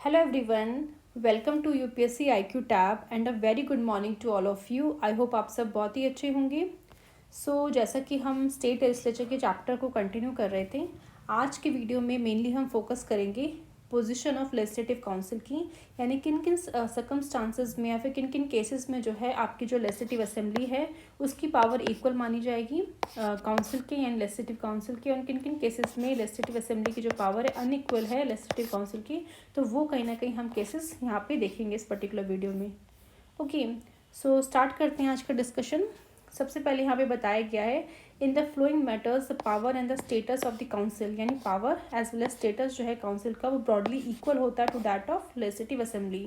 Hello everyone, welcome to UPSC IQ tab and a very good morning to all of you. I hope आप सब बहुत ही अच्छे होंगे। जैसा कि हम स्टेट लेजिस्लेचर के चैप्टर को कंटिन्यू कर रहे थे, आज के वीडियो में मेनली हम फोकस करेंगे पोजीशन ऑफ लेजिस्लेटिव काउंसिल की, यानी किन किन सर्कमस्टांसेस में या फिर किन किन केसेस में जो है आपकी जो लेजिस्लेटिव असेंबली है उसकी पावर इक्वल मानी जाएगी काउंसिल के यानी लेजिस्लेटिव काउंसिल की, और किन किन केसेस में लेजिस्लेटिव असेंबली की जो पावर है अनइक्वल है लेजिस्लेटिव काउंसिल की। तो वो कहीं ना कहीं हम केसेस यहाँ पे देखेंगे इस पर्टिकुलर वीडियो में। ओके, सो स्टार्ट करते हैं आज का डिस्कशन। सबसे पहले यहाँ पे बताया गया है in the following matters the power and the status of the council, यानी power as well as status जो है काउंसिल का वो ब्रॉडली इक्वल होता है to that of legislative assembly.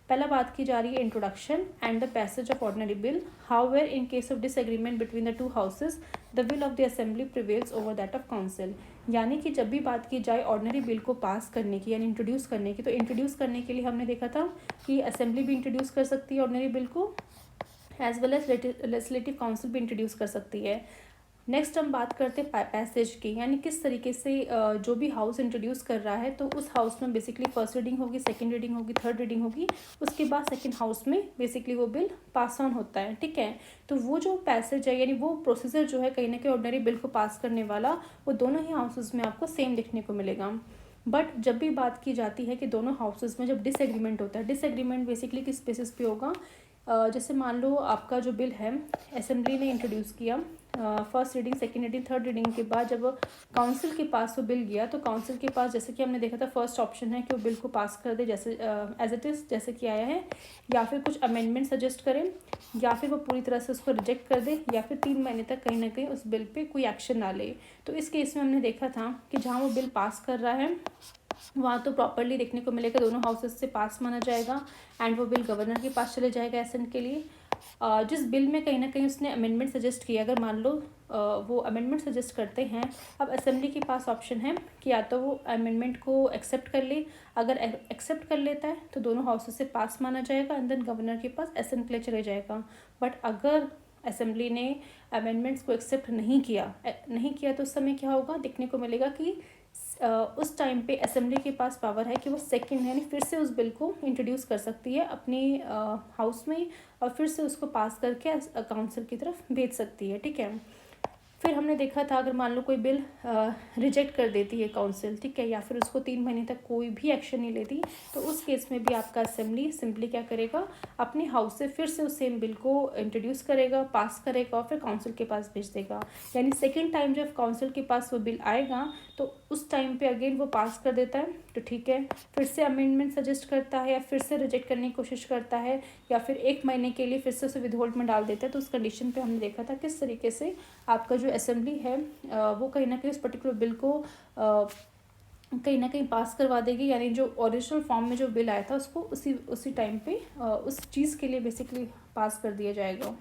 पहला बात की जा रही है introduction and the passage of ordinary bill. However in case of disagreement between the two houses the will of the assembly prevails over that of council. यानी कि जब भी बात की जाए ऑर्डिनरी बिल को पास करने की यानी इंट्रोड्यूस करने की, तो इंट्रोड्यूस करने के लिए हमने देखा था कि असेंबली भी इंट्रोड्यूस कर सकती है ऑर्डिनरी बिल को, as well as legislative council भी इंट्रोड्यूस कर सकती है। नेक्स्ट हम बात करते हैं पैसेज की, यानी किस तरीके से जो भी हाउस इंट्रोड्यूस कर रहा है तो उस हाउस में बेसिकली फर्स्ट रीडिंग होगी, सेकंड रीडिंग होगी, थर्ड रीडिंग होगी, उसके बाद सेकंड हाउस में बेसिकली वो बिल पास ऑन होता है। ठीक है, तो वो जो पैसेज है यानी वो प्रोसीजर जो है कहीं ना कहीं ऑर्डिनरी बिल को पास करने वाला वो दोनों ही हाउसेज में आपको सेम देखने को मिलेगा। बट जब भी बात की जाती है कि दोनों हाउसेज में जब डिसएग्रीमेंट होता है, डिसएग्रीमेंट बेसिकली किस बेसिस पे होगा, जैसे मान लो आपका जो बिल है असेंबली ने इंट्रोड्यूस किया, first reading, second reading, third reading के बाद जब काउंसिल के पास वो बिल गया तो काउंसिल के पास जैसे कि हमने देखा था फर्स्ट ऑप्शन है कि वो बिल को पास कर दे जैसे एज इट इज़ जैसे कि आया है, या फिर कुछ अमेंडमेंट सजेस्ट करें, या फिर वो पूरी तरह से उसको रिजेक्ट कर दे, या फिर 3 महीने तक कहीं ना कहीं उस बिल पे कोई एक्शन ना ले। तो इस केस में हमने देखा था कि जहाँ वो बिल पास कर रहा है वहाँ तो प्रॉपरली देखने को मिलेगा दोनों हाउसेज से पास माना जाएगा एंड वो बिल गवर्नर के पास चले जाएगा एसेंट के लिए। जिस बिल में कहीं ना कहीं उसने अमेंडमेंट सजेस्ट किया, अगर मान लो वो अमेंडमेंट सजेस्ट करते हैं, अब असेंबली के पास ऑप्शन है कि या तो वो अमेंडमेंट को एक्सेप्ट कर ले, अगर एक्सेप्ट कर लेता है तो दोनों हाउसेज से पास माना जाएगा एंड देन गवर्नर के पास एसेंट के लिए चले जाएगा। बट अगर असेंबली ने अमेंडमेंट्स को एक्सेप्ट नहीं किया तो उस समय क्या होगा, देखने को मिलेगा कि उस टाइम पे असेंबली के पास पावर है कि वो सेकंड यानी फिर से उस बिल को इंट्रोड्यूस कर सकती है अपनी हाउस में और फिर से उसको पास करके काउंसिल की तरफ भेज सकती है। ठीक है, फिर हमने देखा था अगर मान लो कोई बिल रिजेक्ट कर देती है काउंसिल, ठीक है, या फिर उसको 3 महीने तक कोई भी एक्शन नहीं लेती, तो उस केस में भी आपका असेंबली सिंपली क्या करेगा, अपने हाउस से फिर से उस सेम बिल को इंट्रोड्यूस करेगा, पास करेगा और फिर काउंसिल के पास भेज देगा। यानी सेकेंड टाइम जब काउंसिल के पास वो बिल आएगा तो उस टाइम पे अगेन वो पास कर देता है तो ठीक है, फिर से अमेंडमेंट सजेस्ट करता है या फिर से रिजेक्ट करने की कोशिश करता है या फिर 1 महीने के लिए फिर से उसे विदहोल्ड में डाल देता है, तो उस कंडीशन पे हमने देखा था किस तरीके से आपका जो असेंबली है वो कहीं ना कहीं उस पर्टिकुलर बिल को कहीं ना कहीं पास करवा देगी, यानी जो ओरिजिनल फॉर्म में जो बिल आया था उसको उसी टाइम पे उस चीज़ के लिए बेसिकली पास कर दिया जाएगा।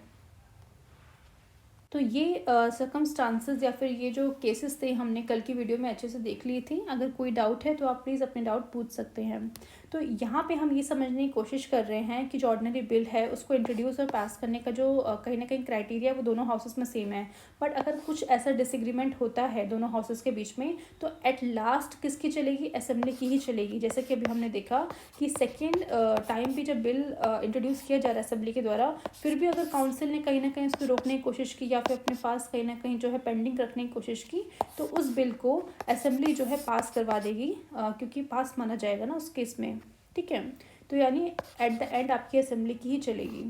तो ये सर्कमस्टांसेस या फिर ये जो केसेस थे हमने कल की वीडियो में अच्छे से देख ली थी। अगर कोई डाउट है तो आप प्लीज़ अपने डाउट पूछ सकते हैं। तो यहाँ पे हम ये समझने की कोशिश कर रहे हैं कि जो ऑर्डिनरी बिल है उसको इंट्रोड्यूस और पास करने का जो कहीं ना कहीं क्राइटेरिया वो दोनों हाउसेस में सेम है। बट अगर कुछ ऐसा डिसएग्रीमेंट होता है दोनों हाउसेस के बीच में तो एट लास्ट किसकी चलेगी, असेंबली की ही चलेगी। जैसे कि अभी हमने देखा कि सेकेंड टाइम भी जब बिल इंट्रोड्यूस किया जा रहा है असेंबली के द्वारा, फिर भी अगर काउंसिल ने कहीं ना कहीं उसको रोकने की कोशिश की या फिर अपने पास कहीं ना कहीं जो है पेंडिंग रखने की कोशिश की, तो उस बिल को असेंबली जो है पास करवा देगी क्योंकि पास माना जाएगा ना उस केस में। ठीक है, तो यानी एट द एंड आपकी असेंबली की ही चलेगी।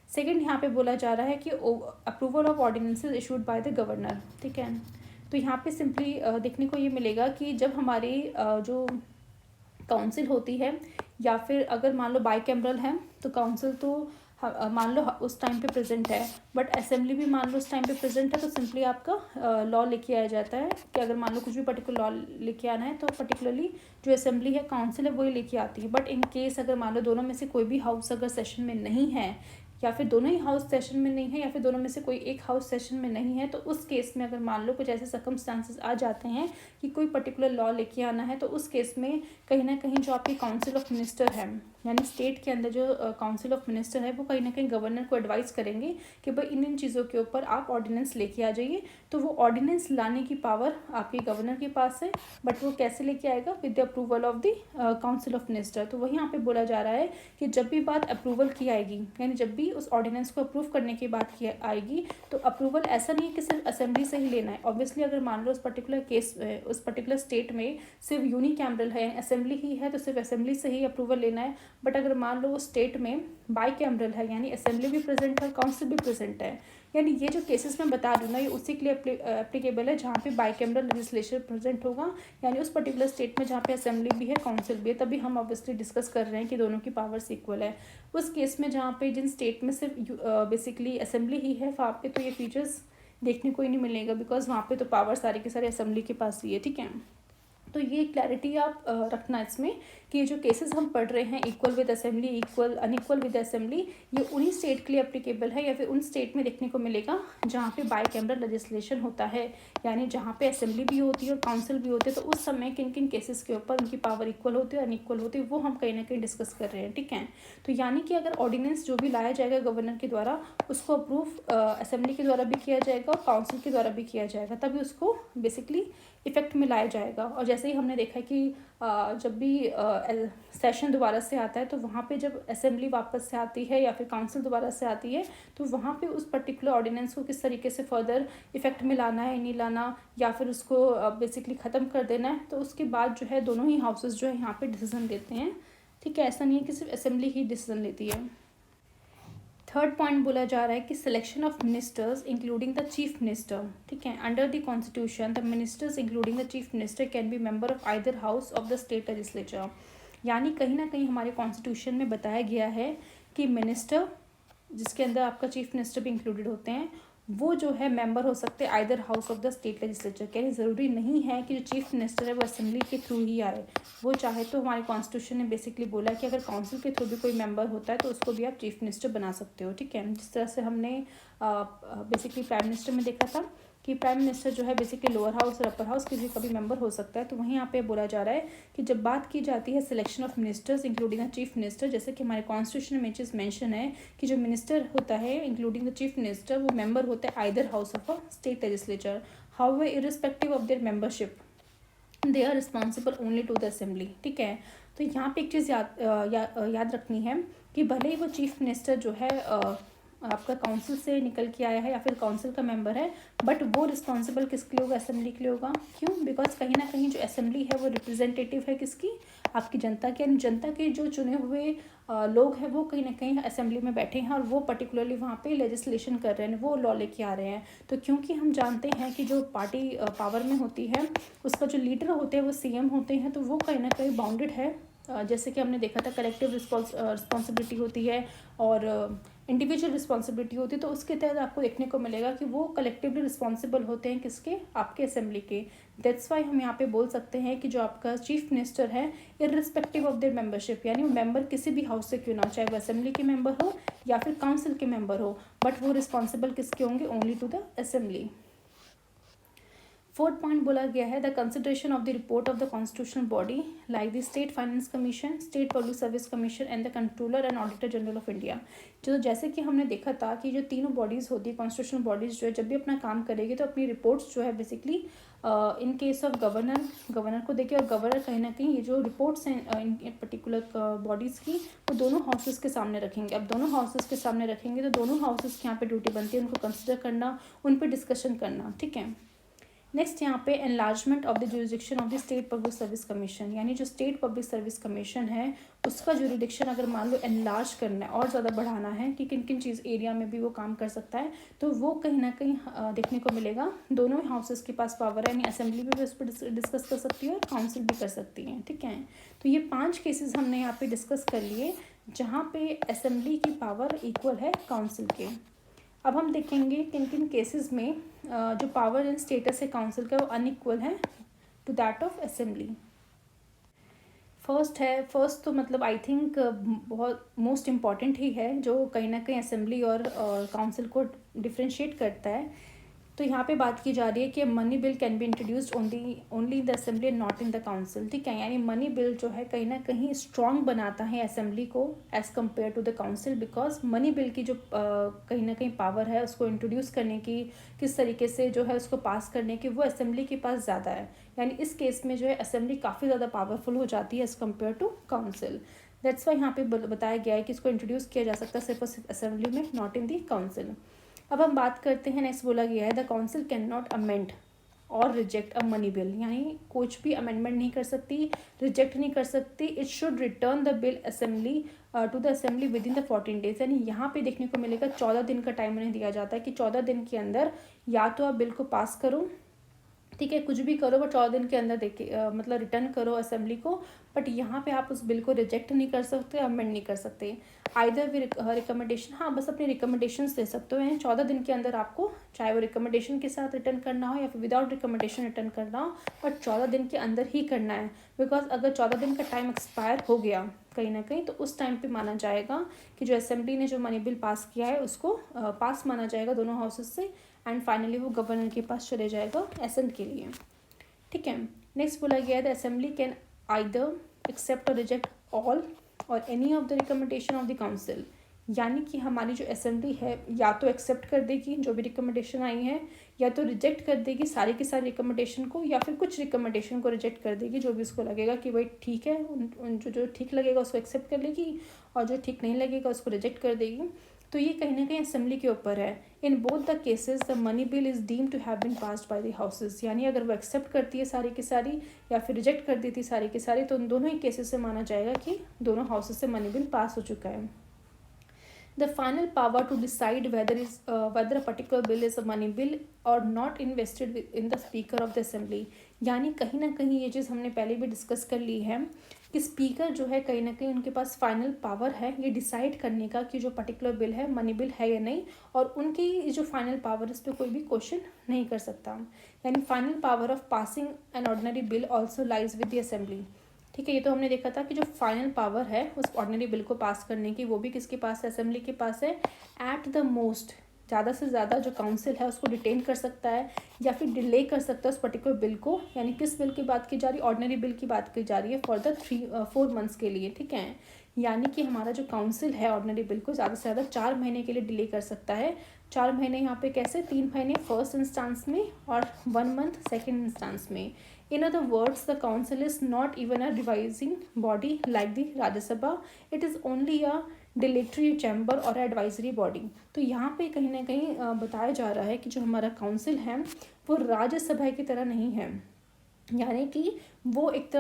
सेकंड यहाँ पे बोला जा रहा है कि approval of ordinances issued by the governor. ठीक है, तो यहाँ पे सिंपली देखने को ये मिलेगा कि जब हमारी जो काउंसिल होती है या फिर अगर मान लो बाई कैमरल है तो काउंसिल तो मान लो उस टाइम पे प्रेजेंट है, बट असेंबली भी मान लो उस टाइम पे प्रेजेंट है, तो सिंपली आपका लॉ लेके आया जाता है कि अगर मान लो कुछ भी पर्टिकुलर लॉ लेके आना है तो पर्टिकुलरली जो असेंबली है काउंसिल है वही लेके आती है। बट इन केस अगर मान लो दोनों में से कोई भी हाउस अगर सेशन में नहीं है या फिर दोनों ही हाउस सेशन में नहीं है या फिर दोनों में से कोई एक हाउस सेशन में नहीं है, तो उस केस में अगर मान लो कुछ ऐसे सर्कमस्टांसेस आ जाते हैं कि कोई पर्टिकुलर लॉ लेके आना है, तो उस केस में कहीं ना कहीं जो आपकी काउंसिल ऑफ मिनिस्टर है, यानी स्टेट के अंदर जो काउंसिल ऑफ मिनिस्टर है, वो कहीं ना कहीं गवर्नर को एडवाइस करेंगे कि भाई इन चीज़ों के ऊपर आप ऑर्डिनेंस लेके आ जाइए। तो वो ऑर्डिनेंस लाने की पावर आपके गवर्नर के पास है, बट वो कैसे लेके आएगा? With the approval of the council of minister. तो वही यहाँ पे बोला जा रहा है कि जब भी बात अप्रूवल की आएगी, यानी जब भी उस ऑर्डिनेंस को अप्रूव करने की बात की आएगी, तो अप्रूवल ऐसा नहीं है कि सिर्फ असेंबली से ही लेना है। ऑब्वियसली अगर मान लो उस पर्टिकुलर केस उस पर्टिकुलर स्टेट में सिर्फ यूनिकैमरल है, असेंबली ही है, तो सिर्फ असेंबली से ही अप्रूवल लेना है। बट अगर मान लो वो स्टेट में बाई कैमरल है, यानी असेंबली भी प्रेजेंट है, काउंसिल भी प्रेजेंट है, यानी ये जो केसेस मैं बता दूँ ना, ये उसी के लिए एप्लीकेबल है जहाँ पे बाई कैमरल लेजिस्लेचर प्रेजेंट होगा, यानी उस पर्टिकुलर स्टेट में जहाँ पे असेंबली भी है, काउंसिल भी है। तभी हम ऑब्वियसली डिस्कस कर रहे हैं कि दोनों की पावर्स इक्वल है। उस केस में जहाँ पे जिन स्टेट में सिर्फ बेसिकली असेंबली ही है, वहाँ पे तो ये फीचर्स देखने को ही नहीं मिलेगा, बिकॉज वहाँ पे तो पावर सारे के सारे असेंबली के पास ही है। ठीक है, तो ये क्लैरिटी आप रखना इसमें कि जो केसेस हम पढ़ रहे हैं, equal with assembly, equal unequal with assembly, ये उन्हीं स्टेट के लिए एप्लीकेबल है या फिर उन स्टेट में देखने को मिलेगा जहाँ पे बाई कैमरल लेजिस्लेशन होता है, यानी जहाँ पे असेंबली भी होती है और काउंसिल भी होते हैं। तो उस समय किन किन केसेस के ऊपर उनकी पावर इक्वल होती है, अनइक्वल होती है, वो हम कहीं ना कहीं डिस्कस कर रहे हैं। ठीक है, तो यानी कि अगर ऑर्डिनेंस जो भी लाया जाएगा गवर्नर के द्वारा, उसको अप्रूव असेंबली के द्वारा भी किया जाएगा और काउंसिल के द्वारा भी किया जाएगा, तभी उसको बेसिकली इफेक्ट में लाया जाएगा। और जैसे ही हमने देखा कि जब भी सेशन दोबारा से आता है, तो वहाँ पे जब असेंबली वापस से आती है या फिर काउंसिल दोबारा से आती है, तो वहाँ पे उस पर्टिकुलर ऑर्डिनेंस को किस तरीके से फर्दर इफेक्ट में लाना है, नहीं लाना, या फिर उसको बेसिकली ख़त्म कर देना है, तो उसके बाद जो है दोनों ही हाउसेस जो है यहाँ पे डिसीजन लेते हैं। ठीक है, ऐसा नहीं है कि सिर्फ असेंबली ही डिसीजन लेती है। थर्ड पॉइंट बोला जा रहा है कि selection of ministers including the chief minister. ठीक है, under the constitution the ministers including the chief minister can be member of either house of the state legislature. यानी कहीं ना कहीं हमारे कॉन्स्टिट्यूशन में बताया गया है कि मिनिस्टर, जिसके अंदर आपका चीफ मिनिस्टर भी इंक्लूडेड होते हैं, वो जो है मेंबर हो सकते हैं either house of the state legislature. यानी ज़रूरी नहीं है कि जो चीफ मिनिस्टर है वो असेंबली के थ्रू ही आए, वो चाहे तो हमारे कॉन्स्टिट्यूशन ने बेसिकली बोला कि अगर काउंसिल के थ्रू भी कोई मेंबर होता है तो उसको भी आप चीफ मिनिस्टर बना सकते हो। ठीक है, जिस तरह से हमने बेसिकली प्राइम मिनिस्टर में देखा था कि प्राइम मिनिस्टर जो है बेसिकली लोअर हाउस और अपर हाउस किसी का भी मेंबर हो सकता है। तो वहीं यहाँ पे बोला जा रहा है कि जब बात की जाती है selection of ministers including the chief minister, जैसे कि हमारे कॉन्स्टिट्यूशन में चीज़ मेंशन है कि जो मिनिस्टर होता है इंक्लूडिंग द चीफ मिनिस्टर, वो मेंबर होता है either house of a state legislature. However irrespective of their membership they are responsible only to the assembly. ठीक है, तो यहाँ पे एक चीज़ याद रखनी है कि भले ही वो चीफ मिनिस्टर जो है आपका काउंसिल से निकल के आया है या फिर काउंसिल का मेंबर है, बट वो रिस्पॉन्सिबल किसके लिए होगा? असेंबली के लिए होगा। क्यों? बिकॉज कहीं ना कहीं जो असेंबली है वो रिप्रेजेंटेटिव है किसकी? आपकी जनता के, यानी जनता के जो चुने हुए लोग हैं वो कहीं ना कहीं असेंबली में बैठे हैं और वो पर्टिकुलरली वहाँ पे लेजिस्लेशन कर रहे हैं, वो लॉ लेके आ रहे हैं। तो क्योंकि हम जानते हैं कि जो पार्टी पावर में होती है उसका जो लीडर होते हैं वो सीएम होते हैं, तो वो कहीं ना कहीं बाउंडेड है। जैसे कि हमने देखा था कलेक्टिव रिस्पॉन्सिबिलिटी होती है और इंडिविजुअल रिस्पॉन्सिबिलिटी होती है, तो उसके तहत आपको देखने को मिलेगा कि वो कलेक्टिवली रिस्पॉन्सिबल होते हैं किसके? आपके असेंबली के। दैट्स वाई हम यहाँ पे बोल सकते हैं कि जो आपका चीफ मिनिस्टर है इररिस्पेक्टिव ऑफ देयर मेंबरशिप, यानी वो मेंबर किसी भी हाउस से क्यों ना, चाहे वो असेंबली के मेंबर हो या फिर काउंसिल के मेंबर हो, बट वो रिस्पॉन्सिबल किसके होंगे? Only to the assembly. Fourth point बोला गया है the consideration of the report of the constitutional body like the state finance commission, state public service commission and the controller and auditor general of India. जो जैसे कि हमने देखा था कि जो तीनों बॉडीज़ होती है कॉन्स्टिट्यूशनल बॉडीज़ जो है, जब भी अपना काम करेगी तो अपनी रिपोर्ट्स जो है basically in case of governor को देखिए, और गवर्नर कहीं ना कहीं ये जो रिपोर्ट्स हैं इन पर्टिकुलर बॉडीज़ की वो दोनों हाउसेस के सामने रखेंगे। अब दोनों हाउसेस के सामने रखेंगे तो दोनों हाउसेस की यहाँ पे ड्यूटी बनती है उनको कंसिडर करना, उन पर डिस्कशन करना। ठीक है, नेक्स्ट यहाँ पे enlargement of the jurisdiction of the state public service commission, यानी जो स्टेट पब्लिक सर्विस कमीशन है उसका जुरिडिक्शन अगर मान लो एनलार्ज करना है और ज़्यादा बढ़ाना है कि किन किन चीज़ एरिया में भी वो काम कर सकता है, तो वो कहीं ना कहीं देखने को मिलेगा दोनों हाउसेस के पास पावर है, यानी असेंबली भी उस पर डिस्कस कर सकती है और काउंसिल भी कर सकती है। ठीक है, तो ये 5 केसेस हमने यहाँ पे डिस्कस कर लिए जहाँ पे असेंबली की पावर इक्वल है काउंसिल के। अब हम देखेंगे किन किन केसेस में जो पावर एंड स्टेटस है काउंसिल का वो अनइक्वल है to that of assembly. First तो मतलब आई थिंक बहुत मोस्ट इम्पॉर्टेंट ही है, जो कहीं ना कहीं असेंबली और काउंसिल को डिफ्रेंशिएट करता है। तो यहाँ पे बात की जा रही है कि money bill can be introduced only in the assembly and not in the council. ठीक है, यानी मनी बिल जो है कहीं ना कहीं स्ट्रॉन्ग बनाता है असेंबली को as compare to the council, because money bill की जो कहीं ना कहीं पावर है उसको इंट्रोड्यूस करने की, किस तरीके से जो है उसको पास करने की, वो असेंबली के पास ज़्यादा है। यानी इस केस में जो है असेंबली काफ़ी ज़्यादा पावरफुल हो जाती है as compare to council. That's why यहाँ पे बताया गया है कि इसको इंट्रोड्यूस किया जा सकता है सिर्फ और सिर्फ असेंबली में, नॉट इन दी काउंसिल। अब हम बात करते हैं, नेक्स्ट बोला गया है the council can not amend और रिजेक्ट अ मनी बिल, यानी कुछ भी अमेंडमेंट नहीं कर सकती, रिजेक्ट नहीं कर सकती। It should return the bill assembly to the assembly within the 14 days, यानी यहाँ पे देखने को मिलेगा 14 दिन का टाइम उन्हें दिया जाता है कि 14 दिन के अंदर या तो आप बिल को पास करो, ठीक है, कुछ भी करो, बट 14 दिन के अंदर देखिए मतलब रिटर्न करो असेंबली को। बट यहाँ पे आप उस बिल को रिजेक्ट नहीं कर सकते, अमेंड नहीं कर सकते। आइदर भी रिकमेंडेशन, हाँ बस अपने रिकमेंडेशंस दे सकते हो, यानी 14 दिन के अंदर आपको चाहे वो रिकमेंडेशन के साथ रिटर्न करना हो या फिर विदाउट रिकमेंडेशन रिटर्न करना हो, बट 14 दिन के अंदर ही करना है। बिकॉज अगर 14 दिन का टाइम एक्सपायर हो गया कहीं ना कहीं, तो उस टाइम पे माना जाएगा कि जो असेंबली ने जो मनी बिल पास किया है उसको पास माना जाएगा दोनों हाउसेस से, एंड फाइनली वो गवर्नर के पास चले जाएगा एसेंट के लिए। ठीक है, नेक्स्ट बोला गया है the assembly can either accept or reject all or any of the recommendation of the council, यानी कि हमारी जो असेंबली है या तो एक्सेप्ट कर देगी जो भी रिकमेंडेशन आई है, या तो रिजेक्ट कर देगी सारी की सारी रिकमेंडेशन को, या फिर कुछ रिकमेंडेशन को रिजेक्ट कर देगी, जो भी उसको लगेगा कि भाई ठीक है, उन जो ठीक लगेगा उसको एक्सेप्ट कर लेगी और जो ठीक नहीं लगेगा उसको रिजेक्ट कर देगी। तो ये कहीं ना कहीं असेंबली के ऊपर है। In both the cases the money bill is deem to have been passed by the houses, यानी अगर वो एक्सेप्ट करती है सारी की सारी या फिर रिजेक्ट कर देती सारी की सारी, तो उन दोनों ही केसेस से माना जाएगा कि दोनों हाउसेस से मनी बिल पास हो चुका है। The final power to decide whether a particular bill is a money bill or not invested in the speaker of the assembly, यानी कहीं ना कहीं ये चीज़ हमने पहले भी डिस्कस कर ली है कि स्पीकर जो है कहीं ना कहीं उनके पास फाइनल पावर है ये डिसाइड करने का कि जो पर्टिकुलर बिल है मनी बिल है या नहीं, और उनकी जो फाइनल पावर इस पर कोई भी क्वेश्चन नहीं कर सकता। यानी final power of passing an ordinary bill also lies with the assembly. ठीक है, ये तो हमने देखा था कि जो फाइनल पावर है उस ऑर्डिनरी बिल को पास करने की, वो भी किसके पास है, असेंबली के पास है। एट द मोस्ट ज़्यादा से ज़्यादा जो काउंसिल है उसको डिटेन कर सकता है या फिर डिले कर सकता है उस पर्टिकुलर बिल को, यानी किस बिल की बात की जा रही है, ऑर्डिनरी बिल की बात की जा रही है फॉर द 4 months के लिए। ठीक है, यानी कि हमारा जो काउंसिल है ऑर्डिनरी बिल को ज़्यादा से ज़्यादा 4 महीने के लिए डिले कर सकता है। 4 महीने यहाँ पे कैसे, 3 महीने फर्स्ट इंस्टांस में और 1 month सेकेंड इंस्टांस में। In other words, the council is not even a revising body like the Rajya Sabha. It is only a dilatory chamber और advisory body. तो यहाँ पे कहीं ना कहीं बताया जा रहा है कि जो हमारा काउंसिल है वो राज्यसभा की तरह नहीं है, यानी कि वो एक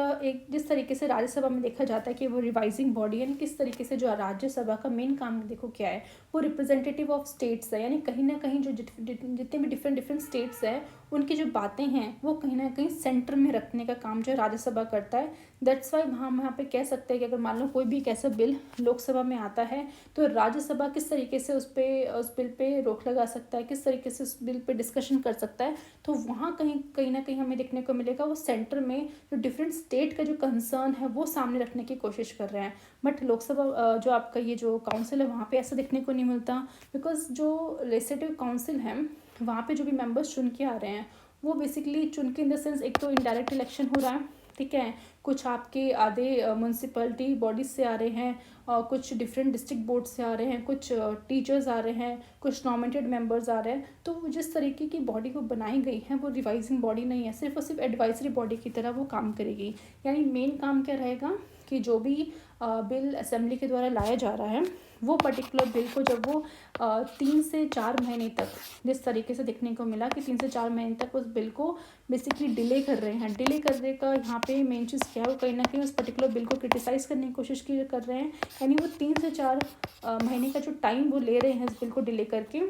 जिस तरीके से राज्यसभा में देखा जाता है कि वो रिवाइजिंग बॉडी, यानी किस तरीके से जो राज्यसभा का मेन काम देखो क्या है, वो रिप्रेजेंटेटिव ऑफ स्टेट्स है, यानी कहीं ना कहीं जो जितने भी डिफरेंट स्टेट्स हैं उनकी जो बातें हैं वो कहीं ना कहीं सेंटर में रखने का काम जो राज्यसभा करता है। दैट्स वाई हम यहाँ पे कह सकते हैं कि अगर मान लो कोई भी एक ऐसा बिल लोकसभा में आता है तो राज्यसभा किस तरीके से उस बिल पे रोक लगा सकता है, किस तरीके से उस बिल पे डिस्कशन कर सकता है, तो वहाँ कहीं ना कहीं हमें देखने को मिलेगा वो सेंटर में जो डिफरेंट स्टेट का जो कंसर्न है वो सामने रखने की कोशिश कर रहे हैं। बट लोकसभा जो आपका ये जो काउंसिल है वहाँ पे ऐसा देखने को नहीं मिलता, बिकॉज जो लेजिस्लेटिव काउंसिल है वहाँ पे जो भी मेंबर्स चुन के आ रहे हैं वो बेसिकली चुन के इन द सेंस एक तो इनडायरेक्ट इलेक्शन हो रहा है, ठीक है, कुछ आपके आधे म्यूनसिपलिटी बॉडीज से आ रहे हैं और कुछ डिफरेंट डिस्ट्रिक्ट बोर्ड से आ रहे हैं, कुछ टीचर्स आ रहे हैं, कुछ नॉमिनेटेड मेंबर्स आ रहे हैं। तो जिस तरीके की बॉडी को बनाई गई है वो रिवाइजिंग बॉडी नहीं है, सिर्फ और सिर्फ एडवाइजरी बॉडी की तरह वो काम करेगी। यानी मेन काम क्या रहेगा कि जो भी बिल असेंबली के द्वारा लाया जा रहा है वो पर्टिकुलर बिल को जब वो 3 से 4 महीने तक, जिस तरीके से देखने को मिला कि 3 से 4 महीने तक उस बिल को बेसिकली डिले कर रहे हैं। डिले करने का यहाँ पे मेन चीज़ क्या है, वो कहीं ना कहीं उस पर्टिकुलर बिल को क्रिटिसाइज़ करने की कोशिश कर रहे हैं, यानी वो 3 से 4 महीने का जो टाइम वो ले रहे हैं इस बिल को डिले करके,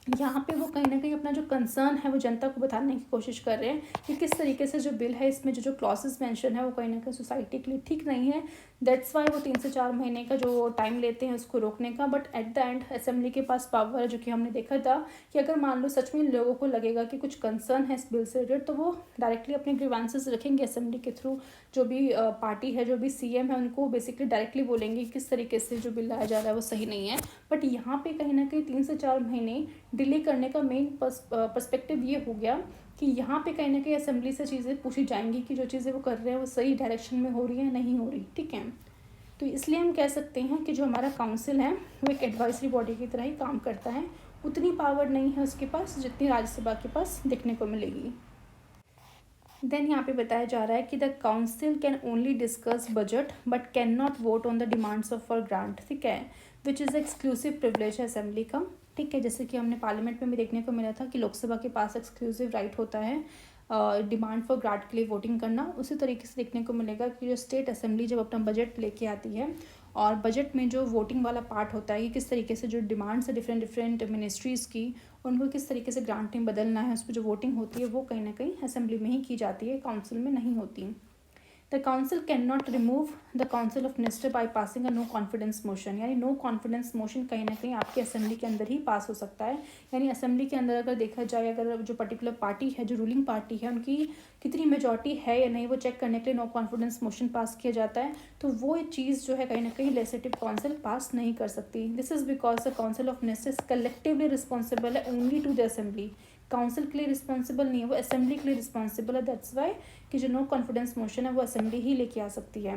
यहाँ पे वो कहीं ना कहीं अपना जो कंसर्न है वो जनता को बताने की कोशिश कर रहे हैं कि किस तरीके से जो बिल है इसमें जो जो क्लॉसेस मेंशन है वो कहीं ना कहीं सोसाइटी के लिए ठीक नहीं है। दैट्स वाई वो 3 से 4 महीने का जो टाइम लेते हैं उसको रोकने का। But at the end assembly के पास पावर है, जो कि हमने देखा था कि अगर मान लो सच में लोगों को लगेगा कि कुछ कंसर्न है इस बिल से रिलेटेड तो वो डायरेक्टली अपने ग्रीवांसेस रखेंगे असेंबली के थ्रू। जो भी पार्टी है, जो भी सीएम है, उनको बेसिकली डायरेक्टली बोलेंगे कि किस तरीके से जो बिल लाया जा रहा है वो सही नहीं है। बट यहाँ पे कहीं ना कहीं 3 से 4 महीने डिले करने का मेन पर्सपेक्टिव ये हो गया कि यहाँ पे कहीं ना कहीं असेंबली से चीज़ें पूछी जाएंगी कि जो चीज़ें वो कर रहे हैं वो सही डायरेक्शन में हो रही है नहीं हो रही, ठीक है। तो इसलिए हम कह सकते हैं कि जो हमारा काउंसिल है वो एक एडवाइजरी बॉडी की तरह ही काम करता है। उतनी पावर नहीं है उसके पास जितनी राज्यसभा के पास देखने को मिलेगी। देन यहाँ पे बताया जा रहा है कि the council can only discuss budget but can not vote on the demands of for grant, ठीक है, विच इज़ एक्सक्लूसिव प्रिविलेज है असेंबली का, ठीक है। जैसे कि हमने पार्लियामेंट में भी देखने को मिला था कि लोकसभा के पास एक्सक्लूसिव राइट होता है डिमांड फॉर ग्रांट के लिए वोटिंग करना। उसी तरीके से देखने को मिलेगा कि जो स्टेट असेंबली जब अपना बजट लेके आती है और बजट में जो वोटिंग वाला पार्ट होता है कि किस तरीके से जो डिमांड्स है डिफरेंट डिफरेंट मिनिस्ट्रीज़ की उनको किस तरीके से ग्रांट में बदलना है, उस पर जो वोटिंग होती है वो कहीं ना कहीं असेंबली में ही की जाती है, काउंसिल में नहीं होती। The council can not remove the council of minister by passing a no confidence motion, यानी नो कॉन्फिडेंस मोशन कहीं ना कहीं आपकी असेंबली के अंदर ही पास हो सकता है। यानी असेंबली के अंदर अगर देखा जाए, अगर जो पर्टिकुलर पार्टी है, जो रूलिंग पार्टी है, उनकी कितनी मेजॉरिटी है या नहीं वो चेक करने के लिए नो कॉन्फिडेंस मोशन पास किया जाता है, तो वो चीज़ जो है कहीं ना कहीं लेजिस्लेटिव काउंसिल पास नहीं कर सकती। This is because the council of ministers collectively responsible है only to the assembly. Council के लिए रिस्पॉन्सिबल नहीं है, वो असेंबली के लिए रिस्पॉन्सिबल है। दैट्स वाई कि जो नो कॉन्फिडेंस मोशन है वो असेंबली ही लेके आ सकती है।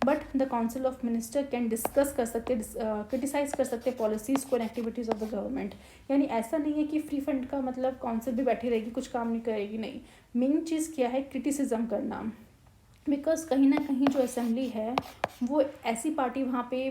But the council of minister can discuss कर सकते, क्रिटिसाइज कर सकते पॉलिसीज़ को and activities of the government. यानी ऐसा नहीं है कि फ्री फंड का मतलब काउंसिल भी बैठी रहेगी कुछ काम नहीं करेगी, नहीं। मेन चीज़ क्या है, क्रिटिसिज्म करना। बिकॉज कहीं ना कहीं जो असेंबली है वो ऐसी पार्टी वहाँ पे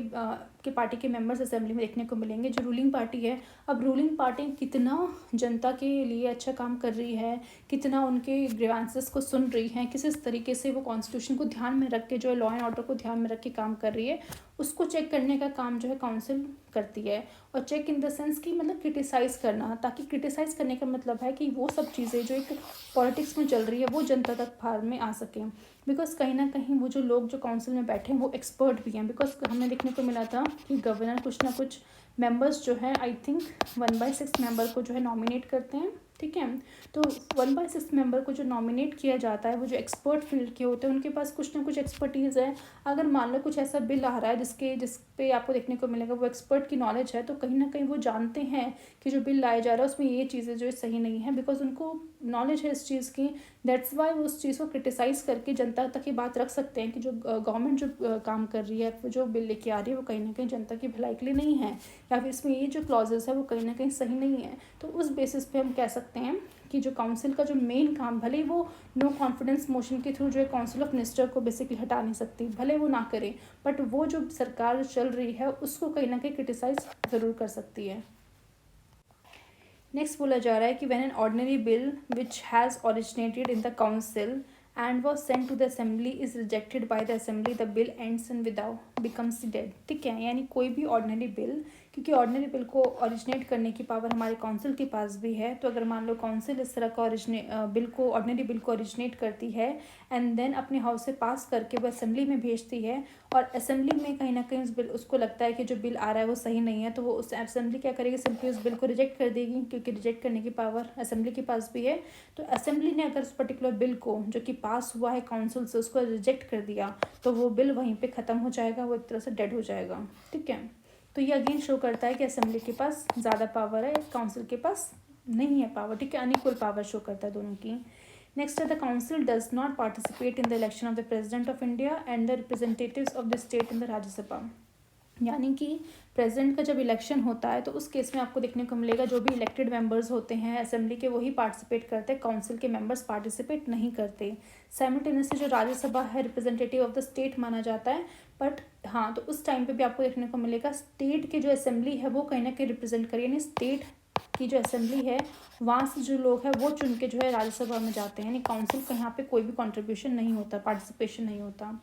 के पार्टी के मेंबर्स असेंबली में देखने को मिलेंगे जो रूलिंग पार्टी है। अब रूलिंग पार्टी कितना जनता के लिए अच्छा काम कर रही है, कितना उनके ग्रीवांसेस को सुन रही है, किस तरीके से वो कॉन्स्टिट्यूशन को ध्यान में रख के, जो लॉ एंड ऑर्डर को ध्यान में रख के काम कर रही है, उसको चेक करने का काम जो है काउंसिल करती है। और चेक इन द सेंस कि मतलब क्रिटिसाइज़ करना, ताकि क्रिटिसाइज़ करने का मतलब है कि वो सब चीज़ें जो एक पॉलिटिक्स में चल रही है वो जनता तक फार में आ सकें। बिकॉज कहीं ना कहीं वो जो लोग जो काउंसिल में बैठे हैं वो एक्सपर्ट भी हैं। बिकॉज हमने देखने को मिला था कि गवर्नर कुछ ना कुछ मेंबर्स जो है आई थिंक 1/6 मेंबर को जो है नॉमिनेट करते हैं, ठीक है। तो 1/6 मेंबर को जो नॉमिनेट किया जाता है वो जो एक्सपर्ट फील्ड के होते हैं उनके पास कुछ ना कुछ एक्सपर्टीज़ है। अगर मान लो कुछ ऐसा बिल आ रहा है जिस पे आपको देखने को मिलेगा वो एक्सपर्ट की नॉलेज है, तो कहीं ना कहीं वो जानते हैं कि जो बिल लाया जा रहा है उसमें ये चीज़ें जो है सही नहीं है, बिकॉज उनको नॉलेज है इस चीज़ की। दैट्स वाई वो उस चीज़ को क्रिटिसाइज़ करके जनता तक ये बात रख सकते हैं कि जो गवर्नमेंट जो काम कर रही है, जो बिल लेके आ रही है वो कहीं ना कहीं जनता की भलाई के लिए नहीं है, या फिर इसमें ये जो क्लॉजेस है वो कहीं ना कहीं सही नहीं है। तो उस बेसिस पे हम कह सकते हैं कि जो काउंसिल का जो मेन काम, भले वो नो कॉन्फिडेंस मोशन के थ्रू जो है काउंसिल ऑफ मिनिस्टर को बेसिकली हटा नहीं सकती, भले वो ना करे, बट वो जो सरकार चल रही है उसको कहीं ना कहीं क्रिटिसाइज ज़रूर कर सकती है। नेक्स्ट बोला जा रहा है कि when an ordinary bill which has originated in the council and was sent to the assembly is rejected by the assembly, the bill ends and without becomes dead, ठीक है। यानी कोई भी ऑर्डिनरी बिल, क्योंकि ऑर्डिनरी बिल को originate करने की power हमारे काउंसिल के पास भी है, तो अगर मान लो काउंसिल इस तरह का बिल को, ऑर्डिनरी बिल को ओरिजिनेट करती है एंड देन अपने हाउस से पास करके वो असेंबली में भेजती है, और असेंबली में कहीं ना कहीं उस बिल, उसको लगता है कि जो बिल आ रहा है वो सही नहीं है, तो वो उस असेंबली क्या करेगी, सिंपली उस बिल को रिजेक्ट कर देगी, क्योंकि रिजेक्ट करने की पावर असेंबली के पास भी है। तो असेंबली ने अगर उस पर्टिकुलर बिल को जो कि पास हुआ है काउंसिल से उसको रिजेक्ट कर दिया, तो वो बिल वहीं पे ख़त्म हो जाएगा, वो एक तरह से डेड हो जाएगा, ठीक है। तो ये अगेन शो करता है कि असेंबली के पास ज़्यादा पावर है, काउंसिल के पास नहीं है पावर, ठीक है। अनइक्वल पावर शो करता है दोनों की। नेक्स्ट है the council does not participate in the election of the president of India and the representatives of the state in the Rajya Sabha. यानी कि प्रेसिडेंट का जब इलेक्शन होता है तो उस केस में आपको देखने को मिलेगा जो भी इलेक्टेड मेंबर्स होते हैं असेंबली के वही पार्टिसिपेट करते हैं, काउंसिल के मेंबर्स पार्टिसिपेट नहीं करते। साइमल्टेनियसली जो राज्यसभा है रिप्रेजेंटेटिव ऑफ द स्टेट माना जाता है, बट हाँ, तो उस टाइम पे भी आपको देखने को मिलेगा स्टेट की जो असेंबली है वो कहीं ना कहीं रिप्रेजेंट करिए, यानी स्टेट की जो असेंबली है वहाँ से जो लोग हैं वो चुन के जो है राज्यसभा में जाते हैं, यानी काउंसिल का यहाँ पे कोई भी कॉन्ट्रीब्यूशन नहीं होता, पार्टिसिपेशन नहीं होता।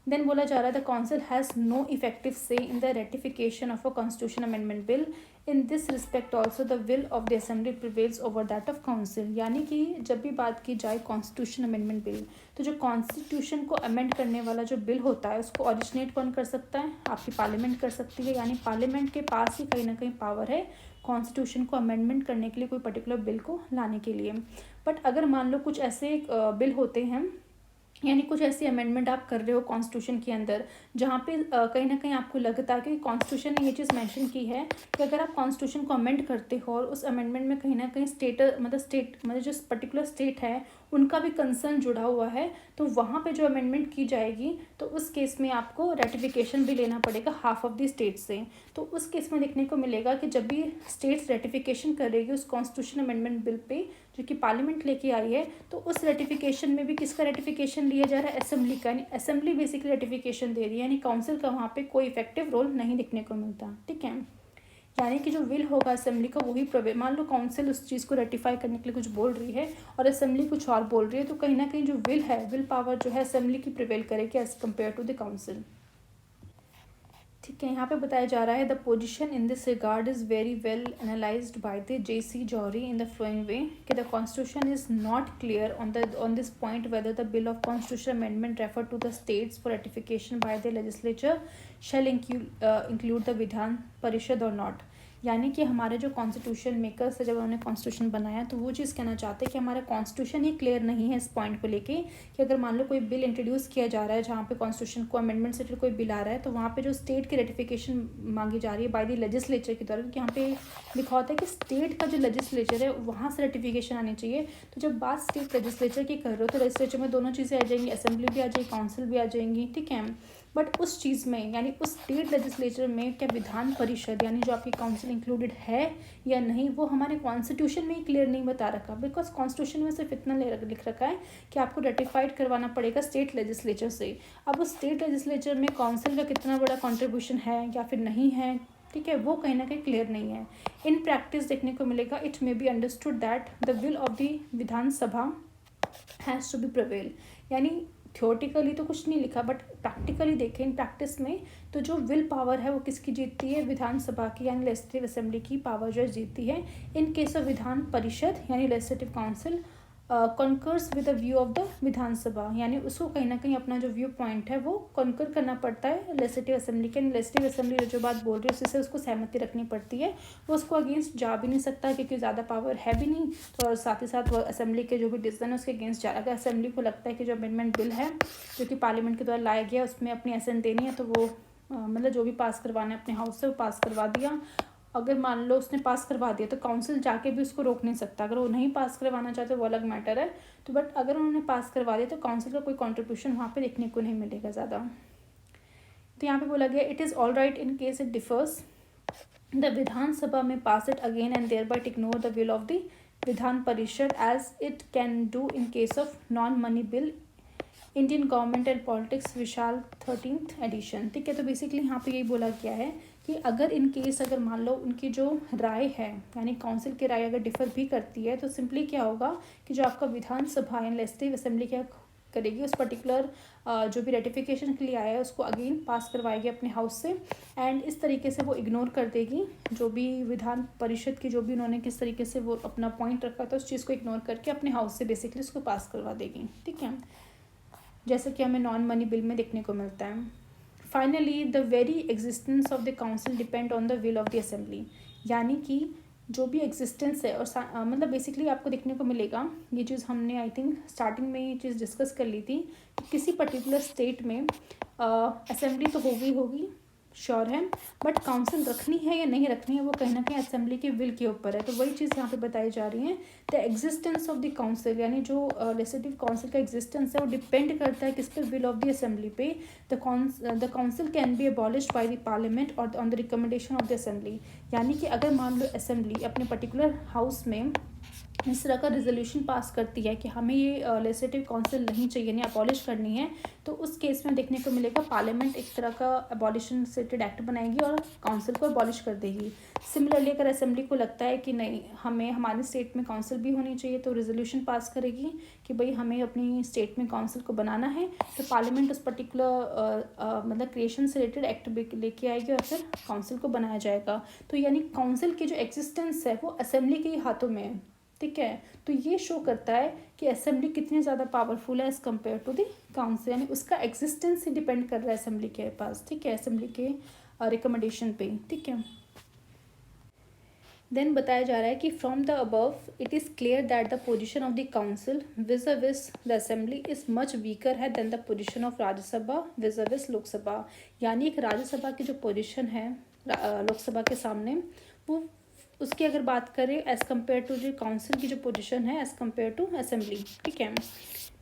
देन बोला जा रहा है the council has no effective say in the ratification of a constitution amendment bill, in this respect also the will of the assembly prevails over that of council. यानी कि जब भी बात की जाए कॉन्स्टिट्यूशन अमेंडमेंट बिल, तो जो constitution को अमेंड करने वाला जो बिल होता है उसको ओरिजिनेट कौन कर सकता है, आपकी पार्लियामेंट कर सकती है। यानी पार्लियामेंट के पास ही कहीं ना कहीं पावर है कॉन्स्टिट्यूशन को अमेंडमेंट करने के लिए, कोई पर्टिकुलर बिल को लाने के लिए। बट अगर मान लो कुछ ऐसे बिल होते हैं, यानी कुछ ऐसी अमेंडमेंट आप कर रहे हो कॉन्स्टिट्यूशन के अंदर जहाँ पे कहीं ना कहीं आपको लगता है कि कॉन्स्टिट्यूशन ने ये चीज़ मेंशन की है कि अगर आप कॉन्स्टिट्यूशन को अमेंड करते हो और उस अमेंडमेंट में कहीं ना कहीं स्टेट जो पर्टिकुलर स्टेट है उनका भी कंसर्न जुड़ा हुआ है, तो वहाँ पे जो अमेंडमेंट की जाएगी तो उस केस में आपको रेटिफिकेशन भी लेना पड़ेगा हाफ ऑफ द स्टेट से। तो उस केस में देखने को मिलेगा कि जब भी स्टेट्स रेटिफिकेशन करेगी उस कॉन्स्टिट्यूशन अमेंडमेंट बिल पे जो कि पार्लियामेंट लेके आई है, तो उस रेटिफिकेशन में भी किसका रेटिफिकेशन लिया जा रहा है, असेंबली का। यानी असेंबली बेसिकली रेटिफिकेशन दे रही है, यानी काउंसिल का वहाँ पे कोई इफेक्टिव रोल नहीं दिखने को मिलता। ठीक है, यानी कि जो विल होगा असेंबली का वही प्रवेल। मान लो काउंसिल उस चीज़ को रेटिफाई करने के लिए कुछ बोल रही है और असेंबली कुछ और बोल रही है, तो कहीं ना कहीं जो विल है, विल पावर जो है असेंबली की प्रिवेल करेगी as compare to the council. ठीक है, यहाँ पे बताया जा रहा है the position in this regard is very well analysed by the J.C. Johari in the following way कि the constitution is not clear on this point whether the bill of constitution amendment refer to the states for ratification by the legislature shall include the Vidhan Parishad और not. यानी कि हमारे जो constitution makers है जब उन्होंने constitution बनाया तो वो चीज़ कहना चाहते हैं कि हमारा कॉन्स्टिट्यूशन ही क्लियर नहीं है इस पॉइंट को लेके कि अगर मान लो कोई बिल इंट्रोड्यूस किया जा रहा है जहाँ पे कॉन्स्टिट्यूशन को अमेंडमेंट से कोई बिल आ रहा है, तो वहाँ पे जो स्टेट की रेटिफिकेशन मांगी जा रही है बाय द लेजिस्लेचर की द्वारा, क्योंकि यहाँ पे लिखा होता है कि स्टेट का जो लेजिस्लेचर है वहाँ से रेटिफिकेशन आनी चाहिए। तो जब बात स्टेट लेजिस्लेचर की कर रहे हो तो लेजिस्लेचर में दोनों चीज़ें आ जाएंगी, असेंबली भी आ जाएगी, काउंसिल भी आ जाएंगी। ठीक है, बट उस चीज़ में यानी उस स्टेट लेजिस्लेचर में क्या विधान परिषद यानी जो आपकी काउंसिल इंक्लूडेड है या नहीं, वो हमारे कॉन्स्टिट्यूशन में ही क्लियर नहीं बता रखा। बिकॉज कॉन्स्टिट्यूशन में सिर्फ इतना लिख रखा है कि आपको रेटिफाइड करवाना पड़ेगा स्टेट लेजिस्लेचर से। अब उस स्टेट लेजिस्लेचर में काउंसिल का कितना बड़ा कॉन्ट्रीब्यूशन है या फिर नहीं है, ठीक है, वो कहीं ना कहीं क्लियर नहीं है। इन प्रैक्टिस देखने को मिलेगा it may be understood that the will of the Vidhan Sabha has to be prevail. यानी थ्योरेटिकली तो कुछ नहीं लिखा, बट प्रैक्टिकली देखें इन प्रैक्टिस में तो जो विल पावर है वो किसकी जीतती है, विधानसभा की यानी लेजिस्लेटिव असेंबली की पावर जो जीतती है। इन केस ऑफ विधान परिषद यानी legislative council concurs with the view of the Vidhansabha, यानी उसको कहीं ना कहीं अपना जो व्यू पॉइंट है वो कॉन्कर करना पड़ता है लेजिस्लेटिव असेंबली के। लेजिस्लेटिव असेंबली जो बात बोल रही है उससे उसको सहमति रखनी पड़ती है, वो उसको अगेंस्ट जा भी नहीं सकता क्योंकि ज़्यादा पावर है भी नहीं। तो और साथ ही साथ वो असेंबली के जो भी डिसीजन है उसके अगेंस्ट जा, अगर असेंबली को लगता है कि जो अमेंडमेंट बिल है जो कि पार्लियामेंट के द्वारा लाया गया उसमें अपनी असेंट देनी है, तो वो मतलब जो भी पास करवाना है अपने हाउस से वो पास करवा दिया। अगर मान लो उसने पास करवा दिया तो काउंसिल जाके भी उसको रोक नहीं सकता। अगर वो नहीं पास करवाना चाहते वो अलग मैटर है। तो बट अगर उन्होंने पास करवा दिया तो काउंसिल का कोई कंट्रीब्यूशन वहाँ पे देखने को नहीं मिलेगा ज़्यादा। तो यहाँ पे बोला गया it is all right in case it differs the Vidhansabha में pass it again and thereby ignore the will of the Vidhan Parishad as it can do in case of non money bill Indian government and politics Vishal 13th edition. ठीक है, तो basically यहाँ पे यही बोला गया है कि अगर इन केस अगर मान लो उनकी जो राय है यानी काउंसिल की राय अगर डिफर भी करती है तो सिंपली क्या होगा कि जो आपका विधानसभा यानी लेजिस्लेटिव असेंबली क्या करेगी उस पर्टिकुलर जो भी रेटिफिकेशन के लिए आया है उसको अगेन पास करवाएगी अपने हाउस से, एंड इस तरीके से वो इग्नोर कर देगी जो भी विधान परिषद की जो भी उन्होंने किस तरीके से वो अपना पॉइंट रखा था उस चीज़ को इग्नोर करके अपने हाउस से बेसिकली उसको पास करवा देगी। ठीक है, जैसे कि हमें नॉन मनी बिल में देखने को मिलता है। Finally the very existence of the council depend on the will of the assembly, यानी कि जो भी एग्जिस्टेंस है और मतलब बेसिकली आपको देखने को मिलेगा ये चीज़ हमने आई थिंक स्टार्टिंग में ये चीज़ डिस्कस कर ली थी कि किसी पर्टिकुलर स्टेट में असेंबली तो होगी श्योर है, बट काउंसिल रखनी है या नहीं रखनी है वो कहीं ना कहीं असेंबली के विल के ऊपर है। तो वही चीज़ यहाँ पे बताई जा रही है the existence of the council, यानी जो लेजिस्लेटिव काउंसिल का एग्जिस्टेंस है वो डिपेंड करता है किस पे, विल ऑफ द असेंबली पे। The council can be abolished by the parliament और on the recommendation of the assembly, यानी कि अगर मान लो असेंबली अपने पर्टिकुलर हाउस में इस तरह का रिजोल्यूशन पास करती है कि हमें ये लेजिस्लेटिव काउंसिल नहीं चाहिए, यानी अबॉलिश करनी है, तो उस केस में देखने को मिलेगा पार्लियामेंट एक तरह का अबॉलिशन रिलेटेड एक्ट बनाएगी और काउंसिल को अबॉलिश कर देगी। सिमिलरली अगर असेंबली को लगता है कि नहीं, हमें हमारे स्टेट में काउंसिल भी होनी चाहिए, तो रिजोल्यूशन पास करेगी कि भाई हमें अपनी स्टेट में काउंसिल को बनाना है, तो पार्लियामेंट उस पर्टिकुलर मतलब क्रिएशन से रिलेटेड एक्ट लेके आएगी और फिर काउंसिल को बनाया जाएगा। तो यानी काउंसिल की जो एग्जिस्टेंस है वो असेंबली के ही हाथों में है, ठीक है। तो ये शो करता है कि असेंबली कितनी ज़्यादा पावरफुल है as compare to the council, यानी उसका एग्जिस्टेंस ही डिपेंड कर रहा है असेंबली के पास, ठीक है, असेंबली के रिकमेंडेशन पे, ठीक है। देन बताया जा रहा है कि from the above it is clear that the position of the council vis a vis the assembly is much weaker है than the position of Rajya Sabha vis a vis Lok Sabha. यानी कि राज्यसभा की जो पोजिशन है लोकसभा के सामने, वो उसकी अगर बात करें एज़ कम्पेयर टू जो काउंसिल की जो पोजीशन है एज़ कम्पेयर टू असेंबली, ठीक है,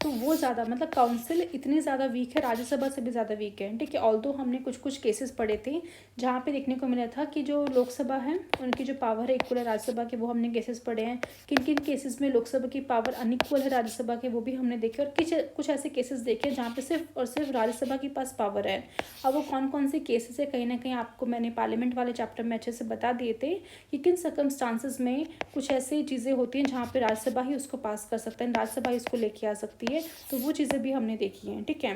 तो वो ज़्यादा मतलब काउंसिल इतनी ज़्यादा वीक है, राज्यसभा से भी ज़्यादा वीक है, ठीक है। ऑल्दो हमने कुछ कुछ केसेस पढ़े थे जहाँ पे देखने को मिला था कि जो लोकसभा है उनकी जो पावर है इक्वल है राज्यसभा के, वो हमने केसेस पढ़े हैं। किन किन केसेस में लोकसभा की पावर अनइक्वल है राज्यसभा के, वो भी हमने देखे, और कुछ ऐसे केसेस देखे जहाँ पे सिर्फ और सिर्फ राज्यसभा के पास पावर है। अब वो कौन कौन से केसेस है, कहीं ना कहीं आपको मैंने पार्लियामेंट वाले चैप्टर में अच्छे से बता दिए थे कि किन सर्कमस्टांसेस में कुछ ऐसी चीज़ें होती हैं जहाँ पे राज्यसभा ही उसको पास कर सकता है, राज्यसभा ही उसको लेके आ सकती है, तो वो चीज़ें भी हमने देखी हैं, ठीक है।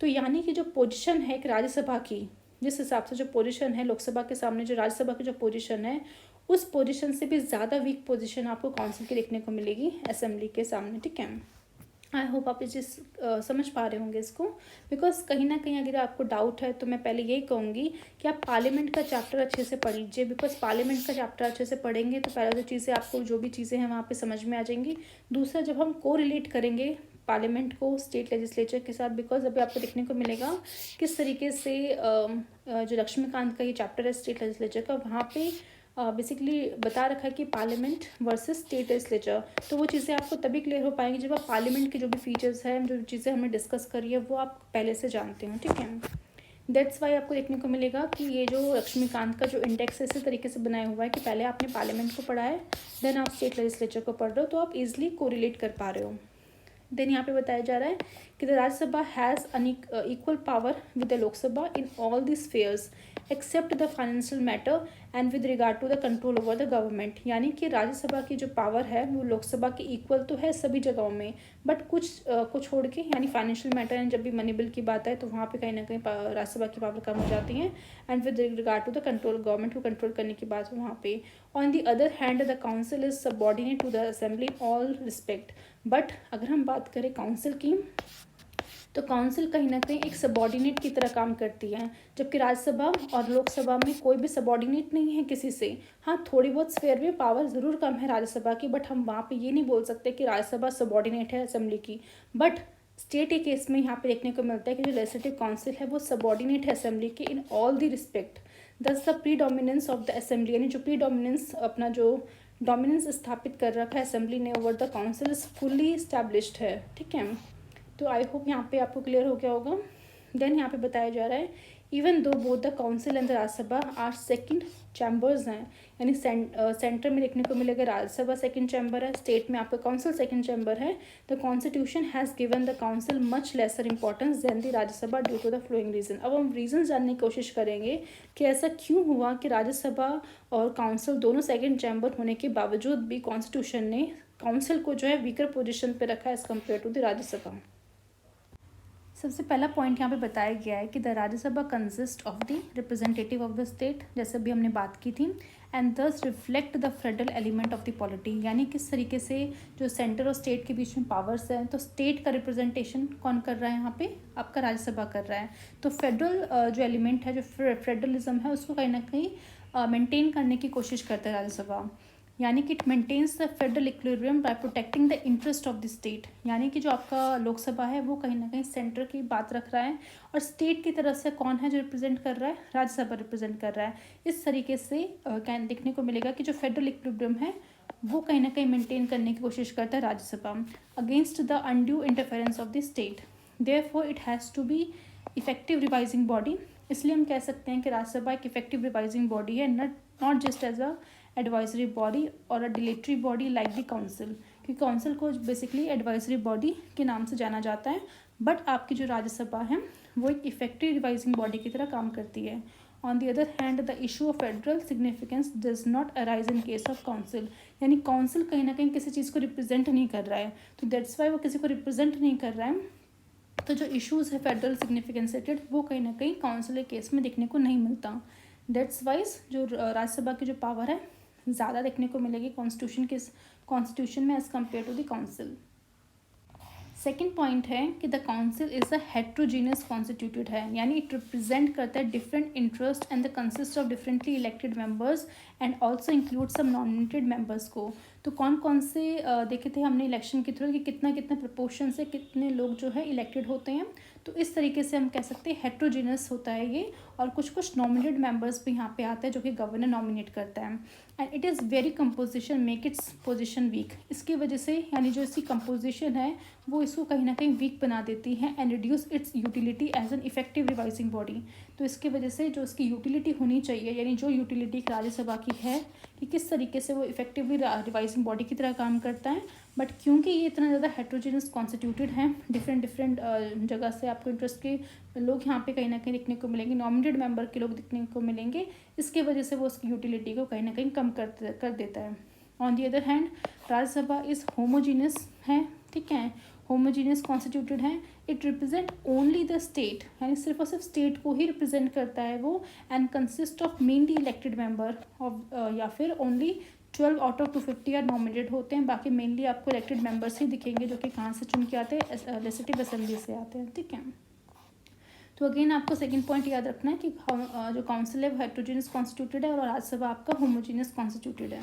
तो यानी कि जो पोजीशन है एक राज्यसभा की, जिस हिसाब से जो पोजीशन है लोकसभा के सामने, जो राज्यसभा की जो पोजीशन है, उस पोजीशन से भी ज़्यादा वीक पोजीशन आपको काउंसिल की देखने को मिलेगी असेंबली के सामने, ठीक है। आई होप आप इस समझ पा रहे होंगे इसको, बिकॉज कहीं ना कहीं अगर आपको डाउट है तो मैं पहले यही कहूँगी कि आप पार्लियामेंट का चैप्टर अच्छे से पढ़ लीजिए, बिकॉज पार्लियामेंट का चैप्टर अच्छे से पढ़ेंगे तो पहले तो चीज़ें आपको जो भी चीज़ें हैं वहाँ पे समझ में आ जाएंगी। दूसरा, जब हम को रिलेट करेंगे पार्लियामेंट को स्टेट लेजिस्लेचर के साथ, बिकॉज अभी आपको देखने को मिलेगा किस तरीके से जो लक्ष्मीकांत का ये चैप्टर है स्टेट लेजिस्लेचर का, वहाँ पे बेसिकली बता रखा है कि पार्लियामेंट वर्सेस स्टेट लेजिस्लेचर, तो वो चीज़ें आपको तभी क्लियर हो पाएंगी जब आप पार्लियामेंट के जो भी फीचर्स हैं, जो चीज़ें हमने डिस्कस करी है, वो आप पहले से जानते हो, ठीक है। दैट्स वाई आपको देखने को मिलेगा कि ये जो लक्ष्मीकांत का जो इंडेक्स है इसी तरीके से बनाया हुआ है कि पहले आपने पार्लियामेंट को पढ़ा है, देन आप स्टेट लेजिस्लेचर को पढ़ रहे हो, तो आप ईजिली कोरिलेट कर पा रहे हो। देन यहाँ पे बताया जा रहा है कि the Rajya Sabha has equal power with the Lok Sabha in all the spheres except the financial matter and with regard to the control over the government. यानी कि राज्यसभा की जो पावर है वो लोकसभा की इक्वल तो है सभी जगहों में, बट कुछ को छोड़ के, यानी फाइनेंशियल मैटर एंड जब भी मनी बिल की बात है तो वहाँ पे कहीं ना कहीं राज्यसभा की पावर कम हो जाती है, and with regard to the control, government को कंट्रोल करने की बात है वहाँ पे। On the other hand the council is subordinate to the assembly in all respect. But अगर हम बात करें काउंसिल की, तो काउंसिल कहीं ना कहीं एक सबॉर्डिनेट की तरह काम करती है, जबकि राज्यसभा और लोकसभा में कोई भी सबॉर्डिनेट नहीं है किसी से। हाँ, थोड़ी बहुत स्फेयर में पावर ज़रूर कम है राज्यसभा की, बट हम वहाँ पे ये नहीं बोल सकते कि राज्यसभा सबॉर्डिनेट है असेंबली की। बट स्टेट के केस में यहाँ पे देखने को मिलता है कि जो लेजिस्लेटिव काउंसिल है वो सबॉर्डिनेट है असेंबली के इन ऑल दी रिस्पेक्ट। दस the pre dominance of the assembly, यानी जो प्री डोमिनेंस, अपना जो डोमिनेंस स्थापित कर रखा है असेंबली ने over the council is fully established है, ठीक है। तो आई होप यहाँ पे आपको क्लियर हो गया होगा। देन यहाँ पे बताया जा रहा है even though both the council and the Rajya Sabha are second chambers हैं, यानी सेंटर में देखने को मिलेगा राज्यसभा सेकंड चैम्बर है, स्टेट में आपका काउंसिल सेकंड चैम्बर है। The constitution has given the council much lesser importance than the Rajya Sabha due to the flowing reason. अब हम रीजन जानने की कोशिश करेंगे कि ऐसा क्यों हुआ कि राज्यसभा और काउंसिल दोनों सेकेंड चैम्बर होने के बावजूद भी कॉन्स्टिट्यूशन ने काउंसिल को जो है वीकर पोजिशन पर रखा है as compare to the Rajya Sabha. सबसे पहला पॉइंट यहाँ पे बताया गया है कि the Rajya Sabha consist of the representative of the state, जैसे भी हमने बात की थी, and this reflect the federal element of the polity. यानी किस तरीके से जो सेंटर और स्टेट के बीच में पावर्स हैं, तो स्टेट का रिप्रेजेंटेशन कौन कर रहा है यहाँ पे, आपका राज्यसभा कर रहा है। तो फेडरल जो एलिमेंट है, जो फेडरलिज्म है, उसको कहीं ना कहीं मेंटेन करने की कोशिश करता है राज्यसभा। यानी कि it maintains the federal equilibrium by protecting the interest of the state. यानी कि जो आपका लोकसभा है वो कहीं ना कहीं सेंटर की बात रख रहा है, और स्टेट की तरफ से कौन है जो रिप्रेजेंट कर रहा है, राज्यसभा रिप्रेजेंट कर रहा है। इस तरीके से देखने को मिलेगा कि जो फेडरल इक्विलिब्रियम है वो कहीं ना कहीं मेंटेन करने की कोशिश करता है Rajya Sabha against the undue interference of the state. Therefore it has to be effective revising body. इसलिए हम कह सकते हैं कि राज्यसभा एक इफेक्टिव रिवाइजिंग बॉडी है, not just as a advisory body और a dilatory body like the council, क्योंकि काउंसिल को बेसिकली एडवाइजरी बॉडी के नाम से जाना जाता है, बट आपकी जो राज्यसभा है वो एक इफेक्टिव रिवाइजिंग बॉडी की तरह काम करती है. On the other hand the issue of federal significance does not arise in case of council, यानी काउंसिल कहीं ना कहीं किसी चीज़ को रिप्रेजेंट नहीं कर रहा है, तो दैट्स वाई वो किसी को रिप्रेजेंट नहीं कर रहा है. तो जो इश्यूज़ है फेडरल सिग्निफिकेंस रिलेटेड वो कहीं ना कहीं काउंसिल के केस में देखने को नहीं मिलता. दैट्स वाइज जो राज्यसभा की जो पावर है ज़्यादा देखने को मिलेगी कॉन्स्टिट्यूशन में as compare to the council. Second point है कि the council is a heterogeneous constituted है, यानी इट रिप्रेजेंट करता है different interest and the consist of differently elected members and also include some nominated members को. तो कौन कौन से देखे थे हमने इलेक्शन के थ्रू कि कितना कितना प्रपोर्शन से कितने लोग जो है इलेक्टेड होते हैं, तो इस तरीके से हम कह सकते हैं हेट्रोजीनियस होता है ये. और कुछ कुछ नॉमिनेटेड मेंबर्स भी यहाँ पे आते हैं जो कि गवर्नर नॉमिनेट करता है. And it is very composition make its position weak, इसकी वजह से यानी जो इसकी कंपोजिशन है वो इसको कहीं ना कहीं वीक बना देती है and reduce its utility as an effective revising body. तो इसकी वजह से जो इसकी यूटिलिटी होनी चाहिए, यानी जो यूटिलिटी राज्यसभा की है कि किस तरीके से वो इफेक्टिवली रिवाइजिंग बॉडी की तरह काम करता है, बट क्योंकि ये इतना ज़्यादा हेट्रोजीनियस कॉन्स्टिट्यूटेड है, डिफरेंट जगह से आपको इंटरेस्ट के लोग यहाँ पे कहीं ना कहीं देखने को मिलेंगे, नॉमिनेटेड मेंबर के लोग देखने को मिलेंगे, इसके वजह से वो उसकी यूटिलिटी को कहीं ना कहीं कम कर देता है. On the other hand Rajya Sabha is homogeneous है, ठीक है, होमोजीनियस कॉन्स्टिट्यूटेड है. It represent only the state, यानी सिर्फ और सिर्फ स्टेट को ही रिप्रेजेंट करता है वो, and consist of mainly elected member of या फिर only 12 out of 250 are nominated होते हैं. बाकी मेनली आपको इलेक्टेड मेंबर्स ही दिखेंगे जो कि कहाँ से चुन के आते हैं, लेजिस्लेटिव असेंबली से आते हैं, ठीक है. तो अगेन आपको सेकंड पॉइंट याद रखना है कि जो काउंसिल है वो हेट्रोजीनियस कॉन्स्टिट्यूटेड है और राज्यसभा आपका होमोजीनियस कॉन्स्टिट्यूटेड है.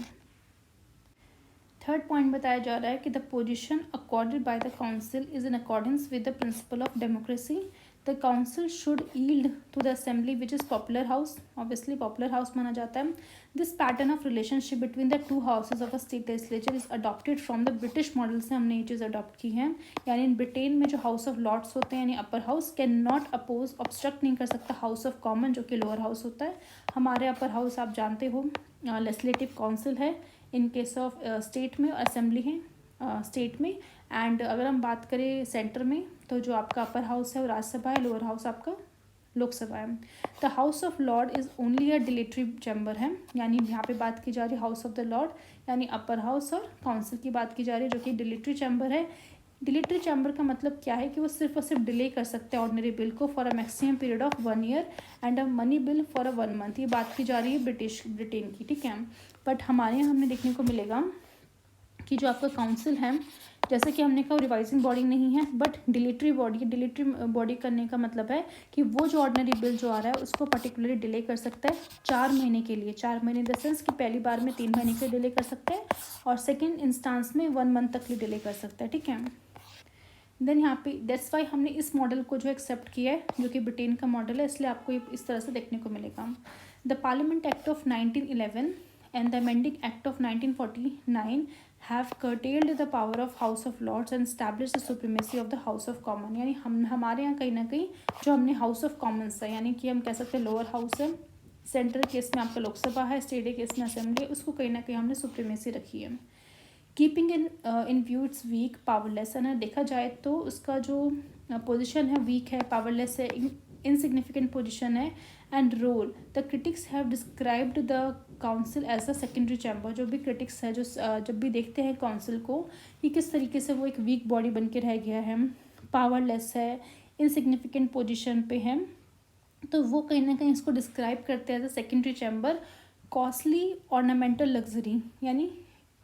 थर्ड पॉइंट बताया जा रहा है कि the position accorded by the council is in accordance with the principle of democracy. The council should yield to the assembly which is popular house, obviously popular house माना जाता है. This pattern of relationship between the two houses of a state legislature is adopted from the British model से हमने ये चीज़ adopt की है. यानी Britain में जो हाउस ऑफ लॉर्ड्स होते हैं यानी upper house can not oppose obstruct नहीं कर सकता हाउस ऑफ कॉमन जो कि लोअर हाउस होता है. हमारे अपर हाउस आप जानते हो लेजिस्लेटिव काउंसिल है इन केस ऑफ स्टेट में, असेंबली है स्टेट में. एंड अगर हम बात करें सेंटर में तो जो आपका अपर हाउस है वो राज्यसभा है, लोअर हाउस आपका लोकसभा है. The house of lord is only a dilatory chamber है, यानी यहाँ पे बात की जा रही है हाउस ऑफ द लॉर्ड यानी अपर हाउस और काउंसिल की बात की जा रही है जो कि डिलेटरी चैम्बर है. डिलेटरी चैम्बर का मतलब क्या है कि वो सिर्फ और सिर्फ डिले कर सकते हैं ऑर्डिनरी बिल को for a maximum period of 1 year and a money bill for a 1 month. ये बात की जा रही है ब्रिटेन की, ठीक है. बट हमारे यहाँ हमने देखने को मिलेगा कि जो आपका काउंसिल है, जैसे कि हमने कहा रिवाइजिंग बॉडी नहीं है बट डिलेटरी बॉडी. डिलेटरी बॉडी करने का मतलब है कि वो जो ऑर्डिनरी बिल जो आ रहा है उसको पर्टिकुलरली डिले कर सकता है 4 महीने के लिए. 4 महीने इन द सेंस कि पहली बार में 3 महीने के लिए डिले कर सकते हैं और सेकेंड इंस्टांस में 1 मंथ तक लिए डिले कर सकता है, ठीक है. देन यहाँ पे दैट्स वाई हमने इस मॉडल को जो एक्सेप्ट किया है जो कि ब्रिटेन का मॉडल है, इसलिए आपको इस तरह से देखने को मिलेगा. The parliament act of 1911 and the amending act of 1949 have curtailed the power of House of Lords and established the supremacy of the House of Commons. यानी हमारे यहाँ कहीं ना कहीं जो हमने हाउस ऑफ कॉमन्स है यानी कि हम कह सकते हैं लोअर हाउस है, सेंट्रल केस में आपका लोकसभा है, स्टेट केस में असेंबली है, उसको कहीं ना कहीं हमने सुप्रीमेसी रखी है. Keeping in view its weak powerless, है ना, देखा जाए तो उसका जो पोजिशन है वीक है, पावरलेस है, इनसिग्निफिकेंट पोजिशन है. And role the critics have described the council as a secondary chamber. जो भी क्रिटिक्स है जो जब भी देखते हैं काउंसिल को कि किस तरीके से वो एक वीक बॉडी बन के रह गया है, पावरलेस है, इनसिग्निफिकेंट पोजिशन पे है, तो वो कहीं ना कहीं इसको डिस्क्राइब करते हैं as a secondary chamber. Costly ornamental luxury, यानी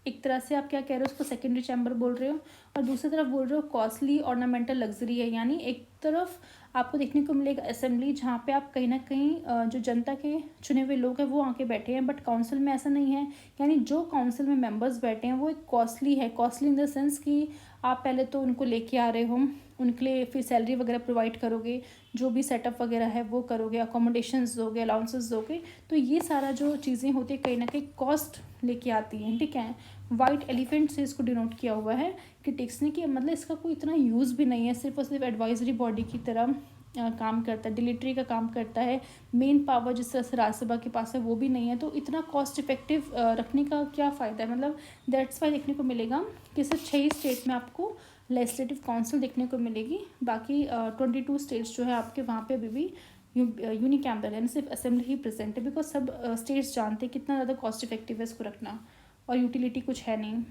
एक तरह से आप क्या कह रहे हो उसको सेकेंडरी चैम्बर बोल रहे हो और दूसरी तरफ बोल रहे हो कॉस्टली ऑर्नामेंटल लग्जरी है. यानी एक तरफ आपको देखने को मिलेगा असेंबली जहाँ पे आप कहीं ना कहीं जो जनता के चुने हुए लोग हैं वो आके बैठे हैं, बट काउंसिल में ऐसा नहीं है. यानी जो काउंसिल में मेंबर्स बैठे हैं वो एक कॉस्टली है, कॉस्टली इन द सेंस कि आप पहले तो उनको लेके आ रहे हो, उनके लिए फिर सैलरी वगैरह प्रोवाइड करोगे, जो भी सेटअप वगैरह है वो करोगे, अकोमोडेशंस दोगे, अलाउंसेस दोगे, तो ये सारा जो चीज़ें होती है कहीं ना कहीं कॉस्ट लेके आती हैं, ठीक है. वाइट एलिफेंट से इसको डिनोट किया हुआ है क्रिटिक्स ने कि मतलब इसका कोई इतना यूज़ भी नहीं है, सिर्फ और सिर्फ एडवाइजरी बॉडी की तरह काम करता है, डिलीटरी का काम करता है। मेन पावर जिस तरह से राज्यसभा के पास है वो भी नहीं है, तो इतना कॉस्ट इफेक्टिव रखने का क्या फ़ायदा है। मतलब दैट्स वाई देखने को मिलेगा कि सिर्फ 6 स्टेट में आपको लेजिस्लेटिव काउंसिल देखने को मिलेगी। बाकी 22 स्टेट्स जो है आपके वहाँ पे अभी भी यूनिकैमरल यानी सिर्फ असेंबली ही प्रेजेंट है, बिकॉज सब स्टेट्स जानते हैं कितना ज़्यादा कॉस्ट इफेक्टिव है इसको रखना, और यूटिलिटी कुछ है नहीं।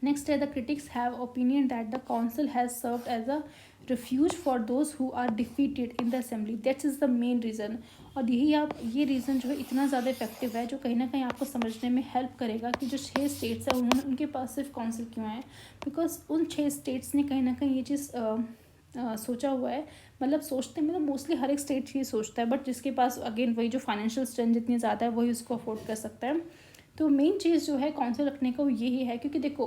Next, the critics have opinion that the council has served as a refuge for those who are defeated in the assembly. That is the main reason. और यही आप ये रीज़न जो है इतना ज़्यादा इफेक्टिव है, जो कहीं ना कहीं आपको समझने में हेल्प करेगा कि जो 6 स्टेट्स हैं उन्होंने उनके पास सिर्फ काउंसिल क्यों है। बिकॉज उन 6 स्टेट्स ने कहीं ना कहीं ये चीज़ सोचा हुआ है, मतलब सोचते हैं, मतलब मोस्टली हर एक स्टेट ये सोचता है, बट जिसके पास अगेन वही जो फाइनेंशियल स्ट्रेंथ जितनी ज़्यादा है वही उसको अफोर्ड कर सकता है। तो मेन चीज़ जो है काउंसिल रखने का वो यही है, क्योंकि देखो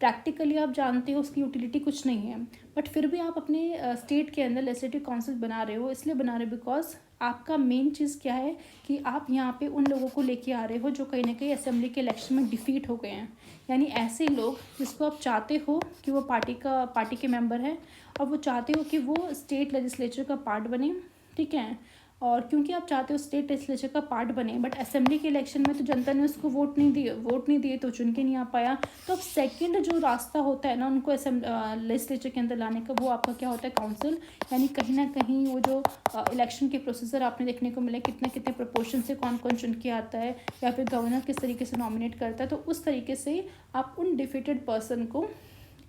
प्रैक्टिकली आप जानते हो उसकी यूटिलिटी कुछ नहीं है, बट फिर भी आप अपने स्टेट के अंदर लेजिस्लेटिव काउंसिल बना रहे हो, इसलिए बना रहे हो बिकॉज आपका मेन चीज़ क्या है कि आप यहाँ पे उन लोगों को लेके आ रहे हो जो कहीं ना कहीं असेंबली के इलेक्शन में डिफीट हो गए हैं, यानी ऐसे लोग जिसको आप चाहते हो कि वो पार्टी के मेंबर हैं और वो चाहते हो कि वो स्टेट लेजिस्लेचर का पार्ट बने, ठीक है। और क्योंकि आप चाहते हो स्टेट लेजिस्लेचर का पार्ट बने, बट असेंबली के इलेक्शन में तो जनता ने उसको वोट नहीं दिए तो चुन के नहीं आ पाया, तो अब सेकंड जो रास्ता होता है ना उनको लेजिस्लेचर के अंदर लाने का, वो आपका क्या होता है, काउंसिल। यानी कहीं ना कहीं वो जो इलेक्शन के प्रोसीजर आपने देखने को मिले कितने प्रपोर्शन से कौन कौन चुन के आता है, या फिर गवर्नर किस तरीके से नॉमिनेट करता है, तो उस तरीके से आप उन डिफीटेड पर्सन को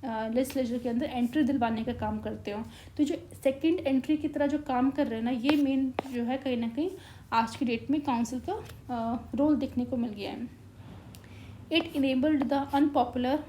लेजिस्लेचर के अंदर एंट्री दिलवाने का काम करते हो। तो जो सेकंड एंट्री की तरह जो काम कर रहे हैं ना, ये मेन जो है कहीं ना कहीं आज की डेट में काउंसिल का रोल देखने को मिल गया है। It enabled the unpopular,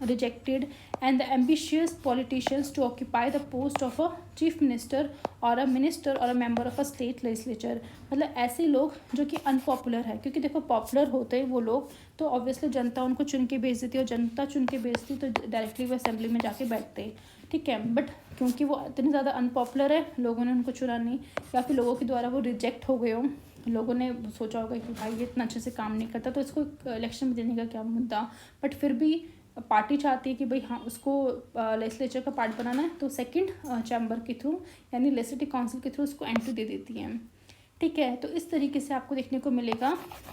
rejected and the ambitious politicians to occupy the post of a chief minister or a minister or a member of a state legislature। मतलब ऐसे लोग जो कि अनपॉपुलर है, क्योंकि देखो पॉपुलर होते हैं वो लोग तो ऑब्वियसली जनता उनको चुन के भेज देती है, और जनता चुन के भेजती तो डायरेक्टली वो असेंबली में जाके बैठते हैं, ठीक है। बट क्योंकि वो इतने ज़्यादा अनपॉपुलर है, लोगों ने उनको चुना नहीं, या फिर लोगों के द्वारा वो रिजेक्ट हो गए हो, लोगों ने सोचा होगा कि भाई ये इतना अच्छे से काम नहीं करता तो इसको इलेक्शन में देने का क्या मुद्दा, बट फिर भी पार्टी चाहती है कि भाई हाँ उसको लेजिस्लेचर का पार्ट बनाना है, तो सेकंड चैम्बर के थ्रू यानी लेजिस्लेटिव काउंसिल के थ्रू उसको एंट्री दे देती है, ठीक है। तो इस तरीके से आपको देखने को मिलेगा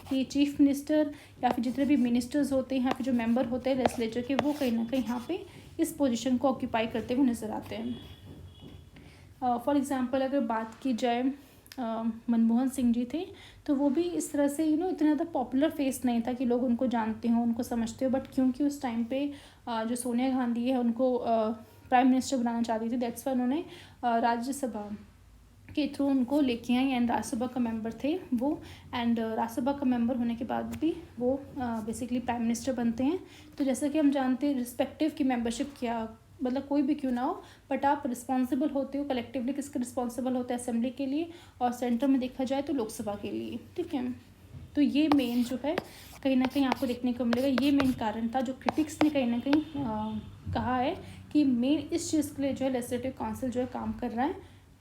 कि चीफ मिनिस्टर या फिर जितने भी मिनिस्टर्स होते हैं, यहाँ पे जो मेंबर होते हैं लेजिस्लेचर के, वो कहीं ना कहीं यहाँ पे इस पोजीशन को ऑक्यूपाई करते हुए नज़र आते हैं। फॉर एग्ज़ाम्पल अगर बात की जाए मनमोहन सिंह जी थे, तो वो भी इस तरह से इतना ज़्यादा पॉपुलर फेस नहीं था कि लोग उनको जानते हो उनको समझते हो, बट क्योंकि उस टाइम पे जो सोनिया गांधी है उनको प्राइम मिनिस्टर बनाना चाहती थी, दैट्स वाई उन्होंने राज्यसभा के थ्रू उनको लेके आई, एंड राज्यसभा का मेंबर थे वो, एंड राज्यसभा का मेंबर होने के बाद भी वो बेसिकली प्राइम मिनिस्टर बनते हैं। तो जैसा कि हम जानते हैं रिस्पेक्टिव की मेंबरशिप क्या, मतलब कोई भी क्यों ना हो, बट आप रिस्पॉन्सिबल होते हो कलेक्टिवली, किसके रिस्पॉन्सिबल होते हैं, असेंबली के लिए, और सेंटर में देखा जाए तो लोकसभा के लिए, ठीक है। तो ये मेन जो है कहीं ना कहीं आपको देखने को मिलेगा, ये मेन कारण था जो क्रिटिक्स ने कहीं ना कहीं कहा है कि मेन इस चीज़ के लिए जो है लेजिस्लेटिव काउंसिल जो है काम कर रहा है,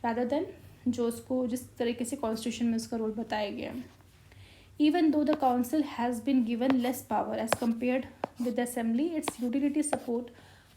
रादर देन जो उसको जिस तरीके से कॉन्स्टिट्यूशन में उसका रोल बताया गया है। Even though the council has been given less power as compared with the assembly, its utility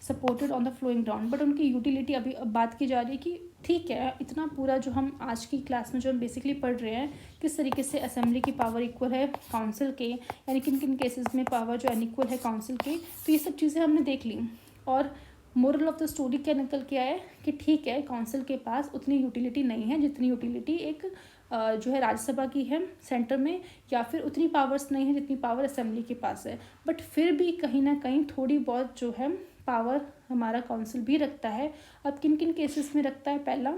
supported on the flowing ground, but उनकी यूटिलिटी अभी अब बात की जा रही है कि ठीक है इतना पूरा जो हम आज की क्लास में जो हम बेसिकली पढ़ रहे हैं किस तरीके से असेंबली की पावर इक्वल है काउंसिल के, यानी किन किन केसेस में पावर जो अनइक्वल है काउंसिल के, तो ये सब चीज़ें हमने देख ली। और मोरल ऑफ द स्टोरी क्या निकल के आया कि ठीक है काउंसिल के पास उतनी यूटिलिटी नहीं है जितनी यूटिलिटी एक जो है राज्यसभा की है सेंटर में, या फिर उतनी पावर्स नहीं है जितनी पावर असेंबली के पास है, बट फिर भी कहीं ना कहीं थोड़ी बहुत जो है पावर हमारा काउंसिल भी रखता है। अब किन किन केसेस में रखता है, पहला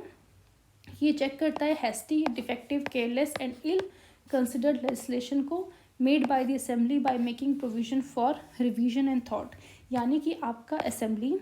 ये चेक करता है hasty, defective, careless and ill considered legislation को made by the assembly by making provision for revision and thought, यानी कि आपका असेंबली,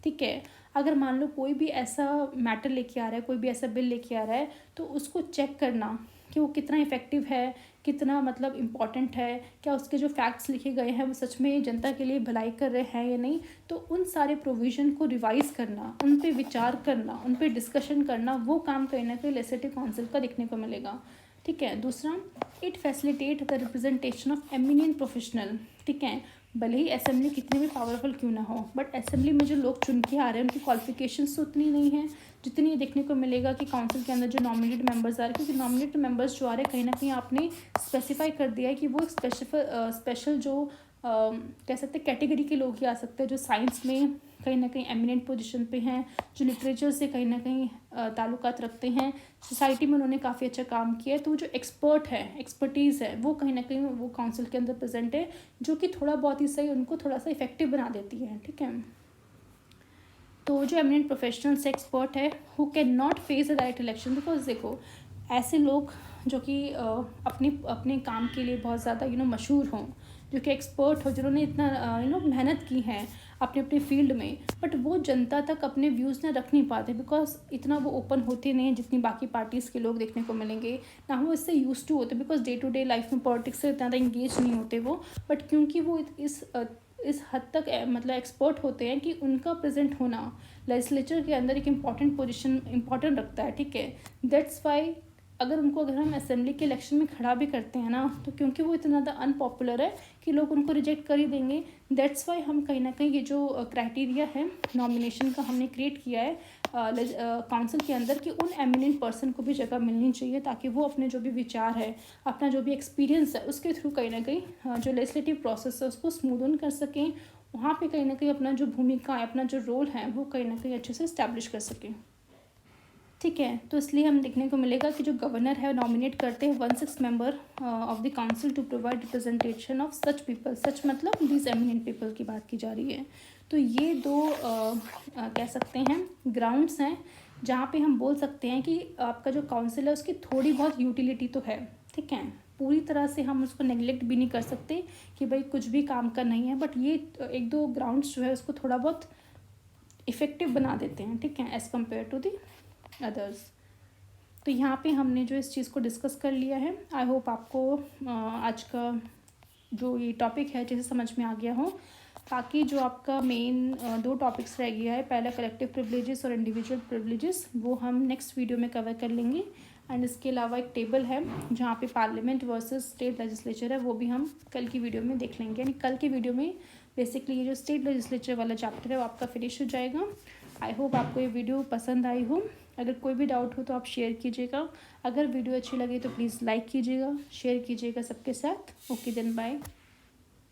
ठीक है, अगर मान लो कोई भी ऐसा मैटर लेके आ रहा है, कोई भी ऐसा बिल लेके आ रहा है, तो उसको चेक करना कि वो कितना इफ़ेक्टिव है, कितना मतलब इम्पॉर्टेंट है, क्या उसके जो फैक्ट्स लिखे गए हैं वो सच में जनता के लिए भलाई कर रहे हैं या नहीं, तो उन सारे प्रोविज़न को रिवाइज़ करना, उन पे विचार करना, उन पे डिस्कशन करना, वो काम कहीं ना कहीं लेजिस्लेटिव काउंसिल का देखने को मिलेगा, ठीक है। दूसरा, it facilitate the representation of eminent professional, ठीक है, भले ही असेंबली कितनी भी पावरफुल क्यों ना हो, बट असेंबली में जो लोग चुन के आ रहे हैं उनकी क्वालिफिकेशंस तो उतनी नहीं है जितनी ये देखने को मिलेगा कि काउंसिल के अंदर जो नॉमिनेटेड मेंबर्स आ रहे हैं, क्योंकि नॉमिनेटेड मेंबर्स जो आ रहे हैं कहीं ना कहीं आपने स्पेसिफाई कर दिया है कि वो स्पेशल जो कह सकते हैं कैटेगरी के लोग ही आ सकते हैं, जो साइंस में कहीं ना कहीं एमिनेंट पोजीशन पे हैं, जो लिटरेचर से कहीं ना कहीं ताल्लुकात रखते हैं, सोसाइटी में उन्होंने काफ़ी अच्छा काम किया है। तो जो एक्सपर्टीज़ है वो कहीं ना कहीं वो काउंसिल के अंदर प्रेजेंट है, जो कि थोड़ा बहुत ही सही उनको थोड़ा सा इफेक्टिव बना देती है। ठीक है, तो जो एमिनेंट प्रोफेशनल्स एक्सपर्ट है who can not face the direct election, because देखो ऐसे लोग जो कि अपने अपने काम के लिए बहुत ज़्यादा मशहूर हों, जो कि एक्सपर्ट हो, जिन्होंने इतना मेहनत की है अपने अपने फील्ड में, बट वो जनता तक अपने व्यूज़ ना रख नहीं पाते, बिकॉज इतना वो ओपन होते नहीं हैं जितनी बाकी पार्टीज़ के लोग देखने को मिलेंगे, ना वो इससे यूज टू होते, because day to day life में पॉलिटिक्स से इतना इंगेज नहीं होते वो, बट क्योंकि वो इस हद तक मतलब एक्सपर्ट होते हैं कि उनका प्रेजेंट होना लेजिस्लेचर के अंदर एक इम्पॉर्टेंट पोजीशन इम्पॉर्टेंट रखता है। ठीक है, दैट्स वाई अगर हम असेंबली के इलेक्शन में खड़ा भी करते हैं ना, तो क्योंकि वो इतना ज़्यादा अनपॉपुलर है कि लोग उनको रिजेक्ट कर ही देंगे, दैट्स वाई हम कहीं ना कहीं ये जो क्राइटेरिया है नॉमिनेशन का हमने क्रिएट किया है काउंसिल के अंदर, कि उन एमिनेंट पर्सन को भी जगह मिलनी चाहिए, ताकि वो अपने जो भी विचार है, अपना जो भी एक्सपीरियंस है, उसके थ्रू कहीं ना कहीं जो लेजिस्लेटिव प्रोसेस है उसको स्मूदन कर सकें, वहाँ पे कहीं ना कहीं अपना जो भूमिका है, अपना जो रोल है, वो कहीं ना कहीं अच्छे से इस्टेब्लिश कर सकें। ठीक है, तो इसलिए हम देखने को मिलेगा कि जो गवर्नर है नॉमिनेट करते हैं 1/6 member of the council to provide representation of such people, such मतलब दीज एमिनेंट पीपल की बात की जा रही है। तो ये दो कह सकते हैं ग्राउंड्स हैं जहाँ पे हम बोल सकते हैं कि आपका जो काउंसिल है उसकी थोड़ी बहुत यूटिलिटी तो है। ठीक है, पूरी तरह से हम उसको नेग्लेक्ट भी नहीं कर सकते कि भाई कुछ भी काम का नहीं है, बट ये एक दो ग्राउंड्स जो है उसको थोड़ा बहुत इफ़ेक्टिव बना देते हैं। ठीक है, as compare to the others. तो यहाँ पे हमने जो इस चीज़ को डिस्कस कर लिया है। आई होप आपको आज का जो ये टॉपिक है जैसे समझ में आ गया हो, ताकि जो आपका मेन दो टॉपिक्स रह गया है, पहला कलेक्टिव प्रिविलेजेस और इंडिविजुअल प्रिविलेजेस, वो हम नेक्स्ट वीडियो में कवर कर लेंगे। एंड इसके अलावा एक टेबल है जहाँ पे पार्लियामेंट वर्सेस स्टेट लेजिस्लेचर है, वो भी हम कल की वीडियो में देख लेंगे। यानी कल की वीडियो में बेसिकली ये जो स्टेट लेजिस्लेचर वाला चैप्टर है वो आपका फिनिश हो जाएगा। आई होप आपको ये वीडियो पसंद आई हो। अगर कोई भी डाउट हो तो आप शेयर कीजिएगा। अगर वीडियो अच्छी लगे तो प्लीज़ लाइक कीजिएगा, शेयर कीजिएगा सबके साथ। Okay then bye.